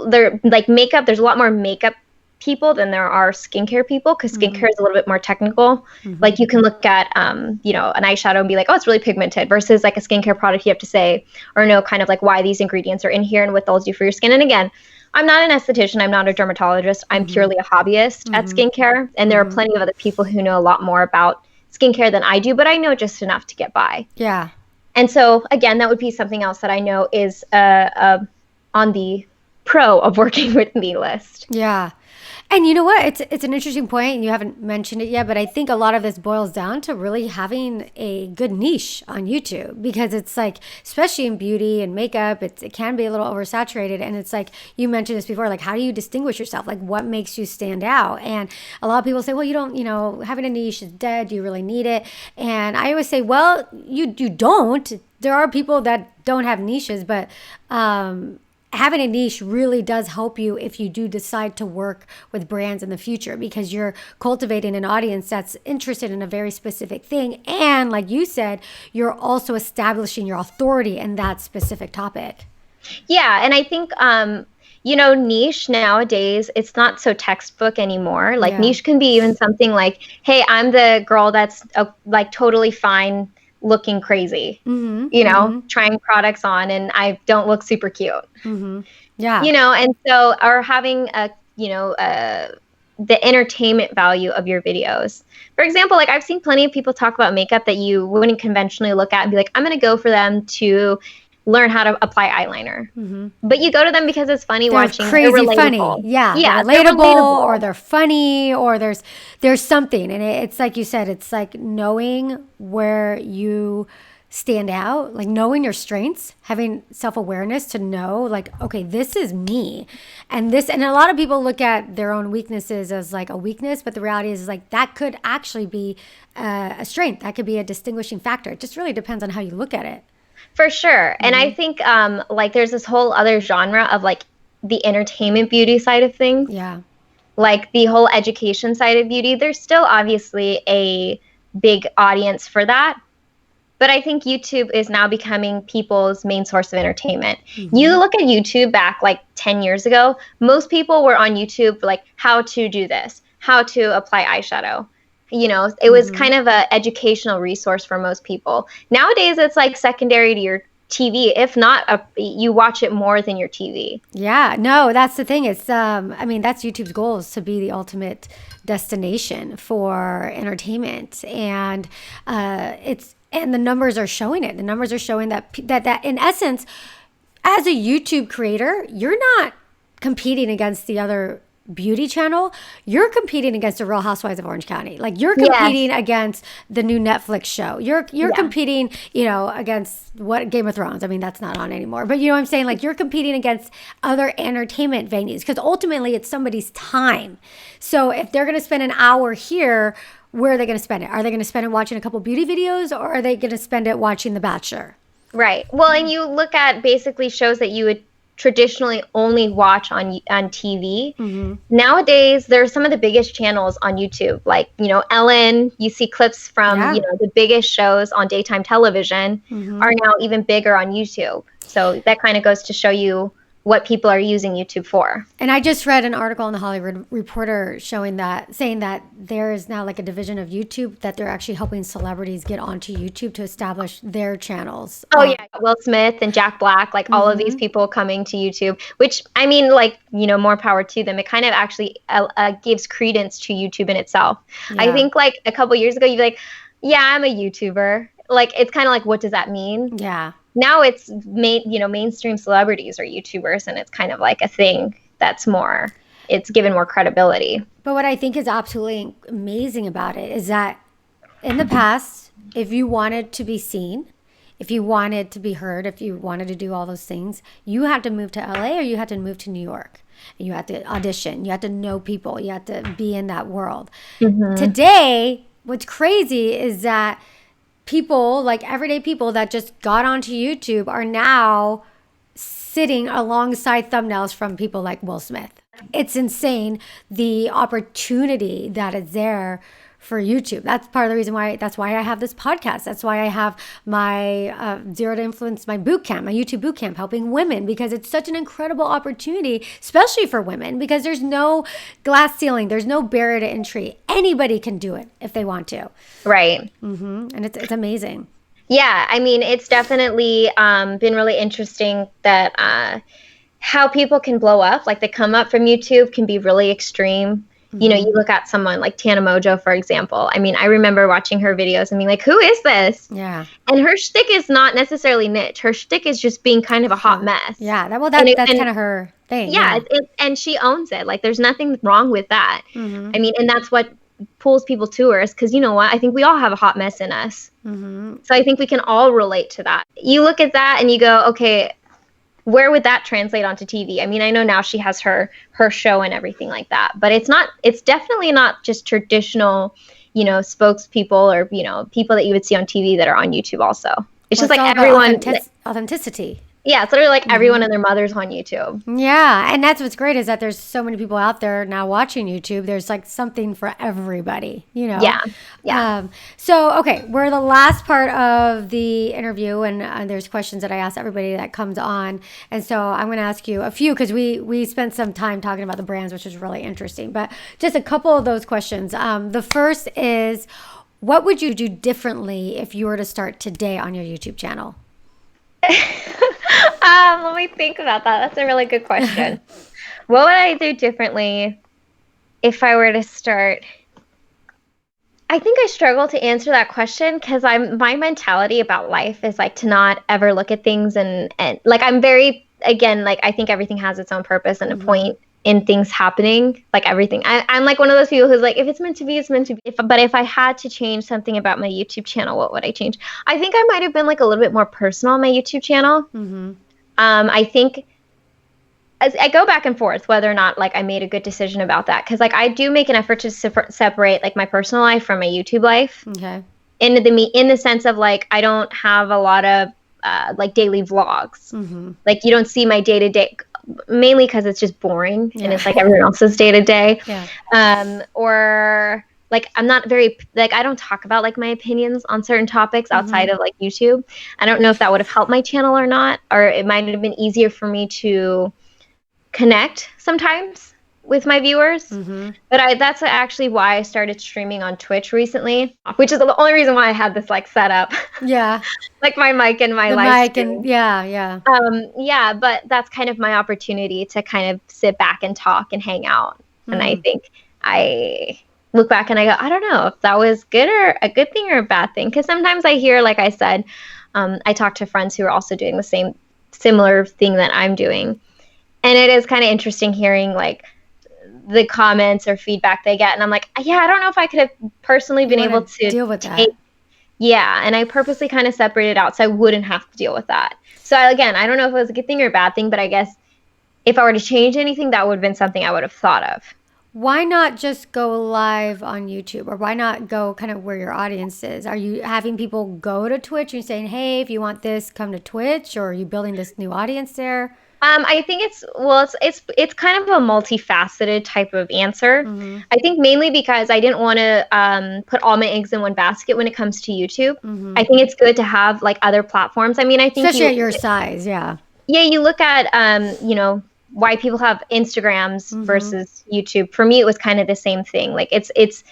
they're like makeup. There's a lot more makeup people than there are skincare people, because skincare is a little bit more technical. Like, you can look at an eyeshadow and be like, oh, it's really pigmented, versus like a skincare product, you have to say or know kind of like why these ingredients are in here and what they'll do for your skin. And again, I'm not an esthetician, I'm not a dermatologist, I'm purely a hobbyist at skincare, and there are plenty of other people who know a lot more about skincare than I do, but I know just enough to get by. Yeah. And so again, that would be something else that I know is on the pro of working with me list. Yeah. And you know what? It's an interesting point, and you haven't mentioned it yet, but I think a lot of this boils down to really having a good niche on YouTube, because it's like, especially in beauty and makeup, it can be a little oversaturated. And it's like, you mentioned this before, like, how do you distinguish yourself? Like, what makes you stand out? And a lot of people say, well, you don't, having a niche is dead. Do you really need it? And I always say, well, you don't. There are people that don't have niches, but having a niche really does help you if you do decide to work with brands in the future, because you're cultivating an audience that's interested in a very specific thing. And like you said, you're also establishing your authority in that specific topic. Yeah. And I think, niche nowadays, it's not so textbook anymore. Like, niche can be even something like, hey, I'm the girl that's like totally fine looking crazy, trying products on, and I don't look super cute. Yeah. And so, or having the entertainment value of your videos. For example, like, I've seen plenty of people talk about makeup that you wouldn't conventionally look at and be like, I'm going to go for them to learn how to apply eyeliner. But you go to them because it's funny, they're watching. Crazy they're funny. Yeah. They're relatable, or they're funny, or there's something. And it's like you said, it's like knowing where you stand out, like knowing your strengths, having self-awareness to know, like, okay, this is me. And a lot of people look at their own weaknesses as like a weakness, but the reality is like, that could actually be a strength. That could be a distinguishing factor. It just really depends on how you look at it. For sure. And I think like, there's this whole other genre of like the entertainment beauty side of things. Yeah. Like the whole education side of beauty. There's still obviously a big audience for that. But I think YouTube is now becoming people's main source of entertainment. You look at YouTube back like 10 years ago, most people were on YouTube for like how to do this, how to apply eyeshadow. It was kind of an educational resource for most people. Nowadays, it's like secondary to your TV. If not, you watch it more than your TV. Yeah, no, that's the thing. It's, I mean, that's YouTube's goal, is to be the ultimate destination for entertainment. And and the numbers are showing it. The numbers are showing that in essence, as a YouTube creator, you're not competing against the other beauty channel. You're competing against the Real Housewives of Orange County. Like, you're competing against the new Netflix show. You're competing, against what Game of Thrones. I mean, that's not on anymore. But you know what I'm saying? Like, you're competing against other entertainment venues, because ultimately it's somebody's time. So if they're going to spend an hour here, where are they going to spend it? Are they going to spend it watching a couple beauty videos, or are they going to spend it watching The Bachelor? Right. Well, and you look at basically shows that you would traditionally only watch on TV. Mm-hmm. Nowadays, there are some of the biggest channels on YouTube, like, Ellen. You see clips from, the biggest shows on daytime television are now even bigger on YouTube. So that kind of goes to show you what people are using YouTube for. And I just read an article in the Hollywood Reporter saying that there is now like a division of YouTube that they're actually helping celebrities get onto YouTube to establish their channels. Oh yeah, Will Smith and Jack Black, like all of these people coming to YouTube, which, I mean, like, more power to them. It kind of actually gives credence to YouTube in itself. Yeah. I think like a couple years ago, you'd be like, yeah, I'm a YouTuber. Like, it's kind of like, what does that mean? Yeah. Now it's mainstream celebrities are YouTubers, and it's kind of like a thing that's more, it's given more credibility. But what I think is absolutely amazing about it is that in the past, if you wanted to be seen, if you wanted to be heard, if you wanted to do all those things, you had to move to LA or you had to move to New York. And you had to audition. You had to know people. You had to be in that world. Mm-hmm. Today, what's crazy is that people, like everyday people that just got onto YouTube, are now sitting alongside thumbnails from people like Will Smith. It's insane, the opportunity that is there for YouTube. That's part of the reason why, that's why I have this podcast. That's why I have my Zero to Influence, my boot camp, my YouTube boot camp, helping women, because it's such an incredible opportunity, especially for women, because there's no glass ceiling. There's no barrier to entry. Anybody can do it if they want to. Right. Mm-hmm. And it's amazing. Yeah. I mean, it's definitely been really interesting that how people can blow up. Like, the come up from YouTube can be really extreme. You look at someone like Tana Mojo, for example. I mean, I remember watching her videos and being like, who is this? Yeah. And her shtick is not necessarily niche. Her shtick is just being kind of a hot mess. Yeah. That's kind of her thing. Yeah. And she owns it. Like, there's nothing wrong with that. Mm-hmm. I mean, and that's what pulls people to her, is because, you know what? I think we all have a hot mess in us. Mm-hmm. So I think we can all relate to that. You look at that and you go, okay, where would that translate onto TV? I mean, I know now she has her show and everything like that, but it's definitely not just traditional, spokespeople or, people that you would see on TV that are on YouTube also. It's just like everyone. Authenticity. Yeah, it's literally like everyone and their mother's on YouTube. Yeah, and that's what's great, is that there's so many people out there now watching YouTube. There's like something for everybody, Yeah, yeah. So, okay, we're the last part of the interview, and there's questions that I ask everybody that comes on. And so I'm going to ask you a few, because we spent some time talking about the brands, which is really interesting. But just a couple of those questions. The first is, what would you do differently if you were to start today on your YouTube channel? Let me think about that. That's a really good question. What would I do differently if I were to start? I think I struggle to answer that question, because my mentality about life is like to not ever look at things and like, I'm very, again, like, I think everything has its own purpose and a point in things happening, like everything. I'm like one of those people who's like, if it's meant to be, it's meant to be. But if I had to change something about my YouTube channel, what would I change? I think I might have been like a little bit more personal on my YouTube channel. Mm-hmm. I think I go back and forth whether or not like I made a good decision about that, because like I do make an effort to separate like my personal life from my YouTube life. Okay. In the sense of like, I don't have a lot of like daily vlogs. Mm-hmm. Like, you don't see my day to day, mainly because it's just boring and it's like everyone else's day to day. Or like, I'm not very, like, I don't talk about like my opinions on certain topics outside of like YouTube. I don't know if that would have helped my channel or not, or it might have been easier for me to connect sometimes with my viewers. But that's actually why I started streaming on Twitch recently, which is the only reason why I had this like set up. Yeah. Like my mic and my The live mic stream. and yeah. Yeah, but that's kind of my opportunity to kind of sit back and talk and hang out. And I think I look back and I go, I don't know if that was good or a good thing or a bad thing. Because sometimes I hear, like I said, I talk to friends who are also doing the similar thing that I'm doing. And it is kind of interesting hearing like the comments or feedback they get. And I'm like, yeah, I don't know if I could have personally been able to deal with that. Yeah. And I purposely kind of separated out so I wouldn't have to deal with that. So again, I don't know if it was a good thing or a bad thing, but I guess if I were to change anything, that would have been something I would have thought of. Why not just go live on YouTube, or why not go kind of where your audience is? Are you having people go to Twitch and saying, hey, if you want this, come to Twitch, or are you building this new audience there? I think it's kind of a multifaceted type of answer. I think mainly because I didn't want to put all my eggs in one basket when it comes to YouTube. I think it's good to have like other platforms. I mean, I think especially at your size, yeah. Yeah, you look at why people have Instagrams versus YouTube. For me, it was kind of the same thing. Like it's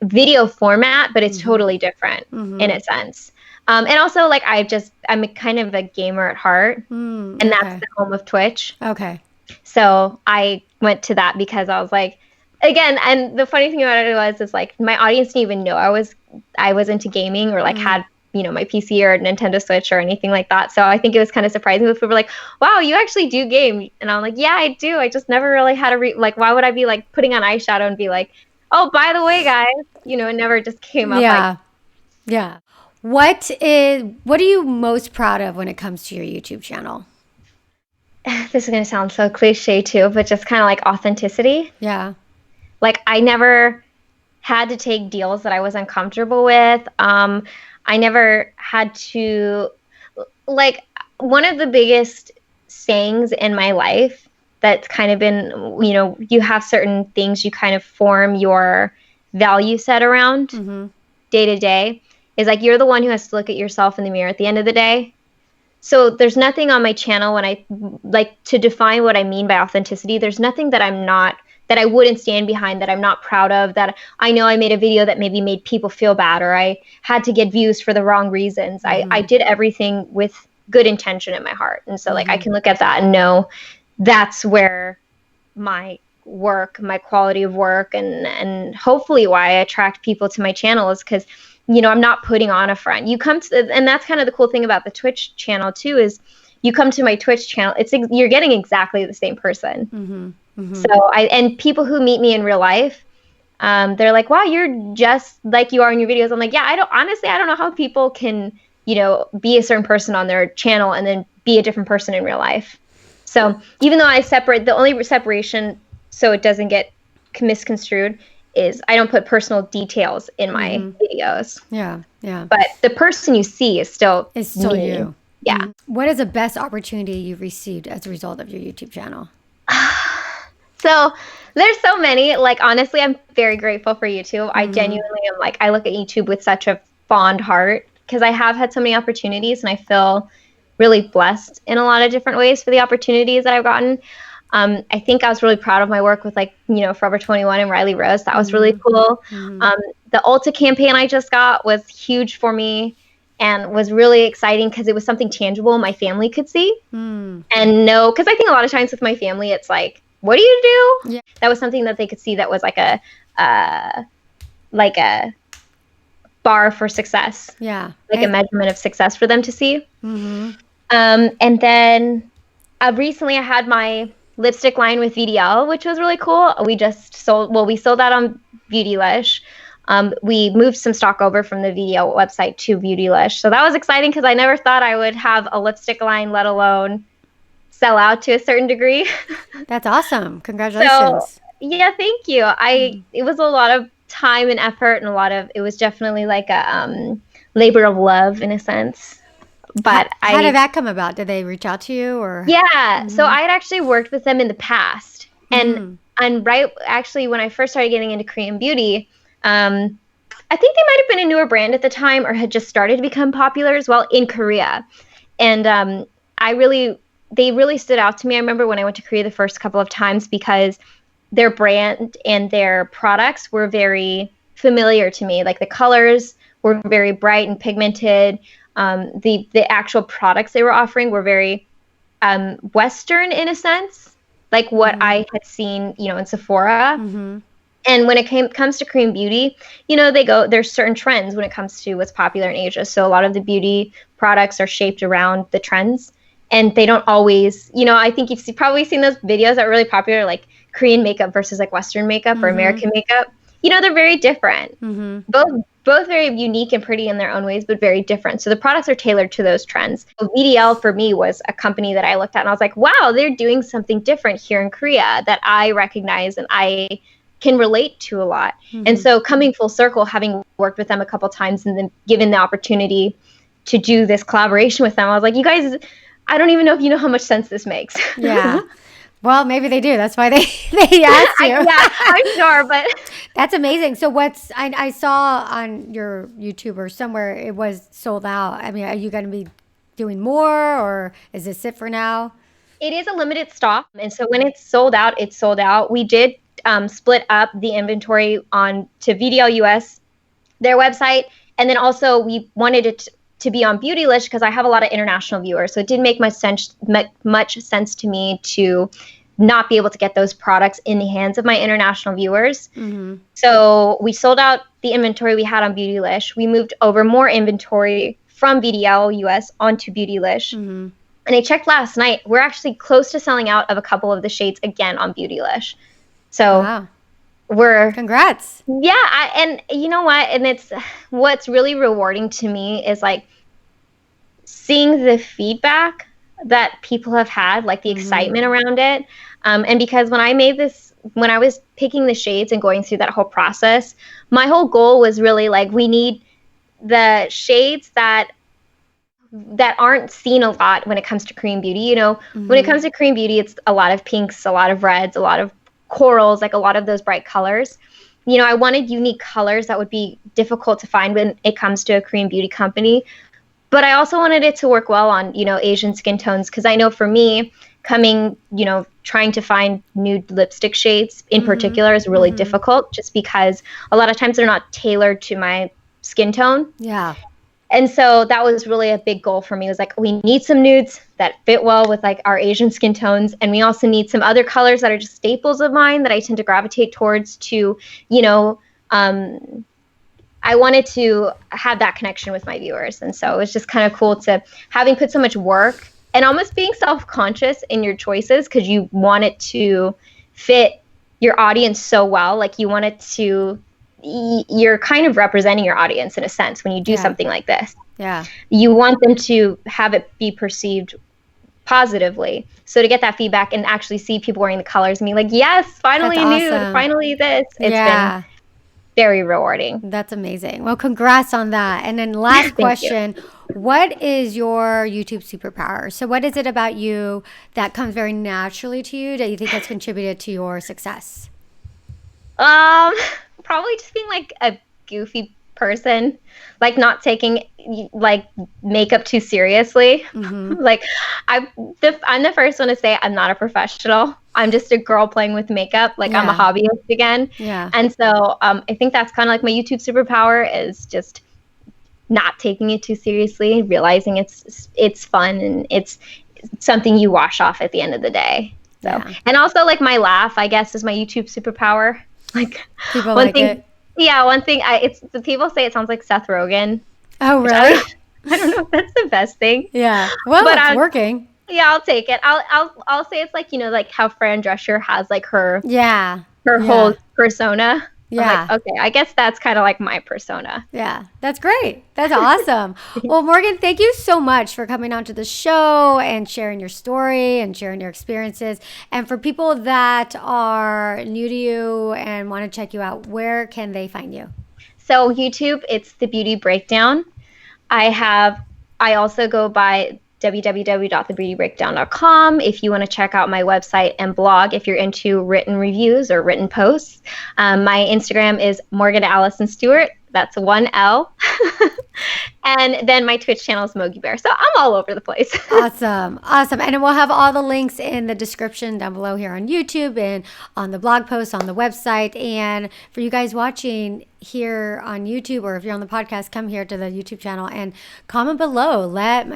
video format, but it's totally different in a sense. And also, like, I'm kind of a gamer at heart, and that's the home of Twitch. Okay. So I went to that because I was like, again, and the funny thing about it is like my audience didn't even know I was into gaming or like had, my PC or Nintendo Switch or anything like that. So I think it was kind of surprising when people were like, wow, you actually do game. And I'm like, yeah, I do. I just never really had why would I be like putting on eyeshadow and be like, oh, by the way, guys, it never just came up. Yeah. What are you most proud of when it comes to your YouTube channel? This is going to sound so cliche too, but just kind of like authenticity. Yeah. Like I never had to take deals that I was uncomfortable with. I never had to, like, one of the biggest sayings in my life that's kind of been, you have certain things you kind of form your value set around day to day. Is like you're the one who has to look at yourself in the mirror at the end of the day. So there's nothing on my channel when I like to define what I mean by authenticity. There's nothing that that I wouldn't stand behind, that I'm not proud of, that I know I made a video that maybe made people feel bad or I had to get views for the wrong reasons. I did everything with good intention in my heart. And so like I can look at that and know that's where my work, my quality of work and hopefully why I attract people to my channel is because I'm not putting on a front. You come to, and that's kind of the cool thing about the Twitch channel too, is you come to my Twitch channel, you're getting exactly the same person. So and people who meet me in real life, they're like, wow, you're just like you are in your videos. I'm like, yeah, I don't know how people can, be a certain person on their channel and then be a different person in real life. So even though the only separation so it doesn't get misconstrued is I don't put personal details in my videos. Yeah. But the person you see is still me. You. Yeah. What is the best opportunity you've received as a result of your YouTube channel? So there's so many. Like, honestly, I'm very grateful for YouTube. I genuinely am like, I look at YouTube with such a fond heart because I have had so many opportunities and I feel really blessed in a lot of different ways for the opportunities that I've gotten. I think I was really proud of my work with Forever 21 and Riley Rose. That was really cool. The Ulta campaign I just got was huge for me and was really exciting because it was something tangible my family could see and know. Because I think a lot of times with my family, it's like, what do you do? Yeah. That was something that they could see that was like a bar for success. Yeah. Like a measurement of success for them to see. And then recently I had my lipstick line with VDL, which was really cool. We sold that on Beautylish. We moved some stock over from the VDL website to Beautylish. So that was exciting because I never thought I would have a lipstick line, let alone sell out to a certain degree. That's awesome. Congratulations. So, yeah, thank you. It was a lot of time and effort and it was definitely like a labor of love in a sense. But how did that come about? Did they reach out to you or? Yeah. So I had actually worked with them in the past and right actually when I first started getting into Korean beauty, I think they might have been a newer brand at the time or had just started to become popular as well in Korea. And they really stood out to me. I remember when I went to Korea the first couple of times because their brand and their products were very familiar to me. Like the colors were very bright and pigmented. The actual products they were offering were very Western in a sense, like what I had seen, in Sephora. And when it comes to Korean beauty, there's certain trends when it comes to what's popular in Asia. So a lot of the beauty products are shaped around the trends, and they don't always, I think you've probably seen those videos that are really popular, like Korean makeup versus like Western makeup or American makeup. They're very different. Both very unique and pretty in their own ways, but very different. So the products are tailored to those trends. So VDL for me was a company that I looked at and I was like, wow, they're doing something different here in Korea that I recognize and I can relate to a lot. And so coming full circle, having worked with them a couple times and then given the opportunity to do this collaboration with them, I was like, you guys, I don't even know if you know how much sense this makes. Yeah. Well, maybe they do. That's why they asked you. Yeah, I'm sure, but that's amazing. So I saw on your YouTube or somewhere it was sold out. I mean, are you going to be doing more, or is this it for now? It is a limited stock. And so when it's sold out, it's sold out. We did split up the inventory on to VDL US, their website. And then also we wanted it to be on Beautylish because I have a lot of international viewers. So it didn't make much sense to me to not be able to get those products in the hands of my international viewers. So we sold out the inventory we had on Beautylish. We moved over more inventory from VDL US onto Beautylish. And I checked last night. We're actually close to selling out of a couple of the shades again on Beautylish. So wow. We're congrats. Yeah. And you know what? And what's really rewarding to me is like seeing the feedback that people have had, like the excitement around it. And because when I was picking the shades and going through that whole process, my whole goal was really like, we need the shades that aren't seen a lot when it comes to Korean beauty. When it comes to Korean beauty, it's a lot of pinks, a lot of reds, a lot of corals, like a lot of those bright colors. I wanted unique colors that would be difficult to find when it comes to a Korean beauty company. But I also wanted it to work well on, Asian skin tones, because I know for me, trying to find nude lipstick shades in particular is really difficult, just because a lot of times they're not tailored to my skin tone. Yeah. And so that was really a big goal for me. It was like, we need some nudes that fit well with like our Asian skin tones. And we also need some other colors that are just staples of mine that I tend to gravitate towards to, I wanted to have that connection with my viewers. And so it was just kind of cool to having put so much work and almost being self-conscious in your choices, because you want it to fit your audience so well. Like you want it to, you're kind of representing your audience in a sense when you do something like this. Yeah. You want them to have it be perceived positively. So to get that feedback and actually see people wearing the colors and be like, yes, finally nude, finally this. It's been very rewarding. That's amazing. Well, congrats on that. And then last question, what is your YouTube superpower? So what is it about you that comes very naturally to you that you think has contributed to your success? Probably just being like a goofy person, like not taking like makeup too seriously. Like I'm the first one to say I'm not a professional. I'm just a girl playing with makeup. Like I'm a hobbyist again. Yeah. And so I think that's kind of like my YouTube superpower, is just not taking it too seriously, realizing it's fun and it's something you wash off at the end of the day. So and also like my laugh, I guess, is my YouTube superpower. Like people one like thing, it. Yeah, one thing the people say it sounds like Seth Rogen. Oh, really? I don't know if that's the best thing. Yeah. Well, but it's working. Yeah, I'll take it. I'll say it's like, like how Fran Drescher has like her whole persona. Yeah. Like, okay, I guess that's kind of like my persona. Yeah, that's great. That's awesome. Well, Morgan, thank you so much for coming onto the show and sharing your story and sharing your experiences. And for people that are new to you and want to check you out, where can they find you? So YouTube, it's The Beauty Breakdown. I also go by www.TheBeautyBreakdown.com if you want to check out my website and blog if you're into written reviews or written posts. My Instagram is Morgan Allison Stewart. That's 1L. And then my Twitch channel is Mogi Bear. So I'm all over the place. Awesome. And we'll have all the links in the description down below here on YouTube and on the blog post on the website. And for you guys watching here on YouTube, or if you're on the podcast, come here to the YouTube channel and comment below. Let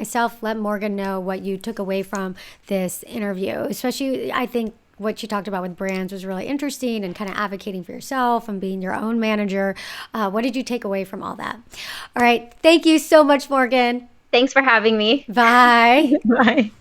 Morgan know what you took away from this interview. Especially, I think what she talked about with brands was really interesting, and kind of advocating for yourself and being your own manager. What did you take away from all that? All right. Thank you so much, Morgan. Thanks for having me. Bye. Bye.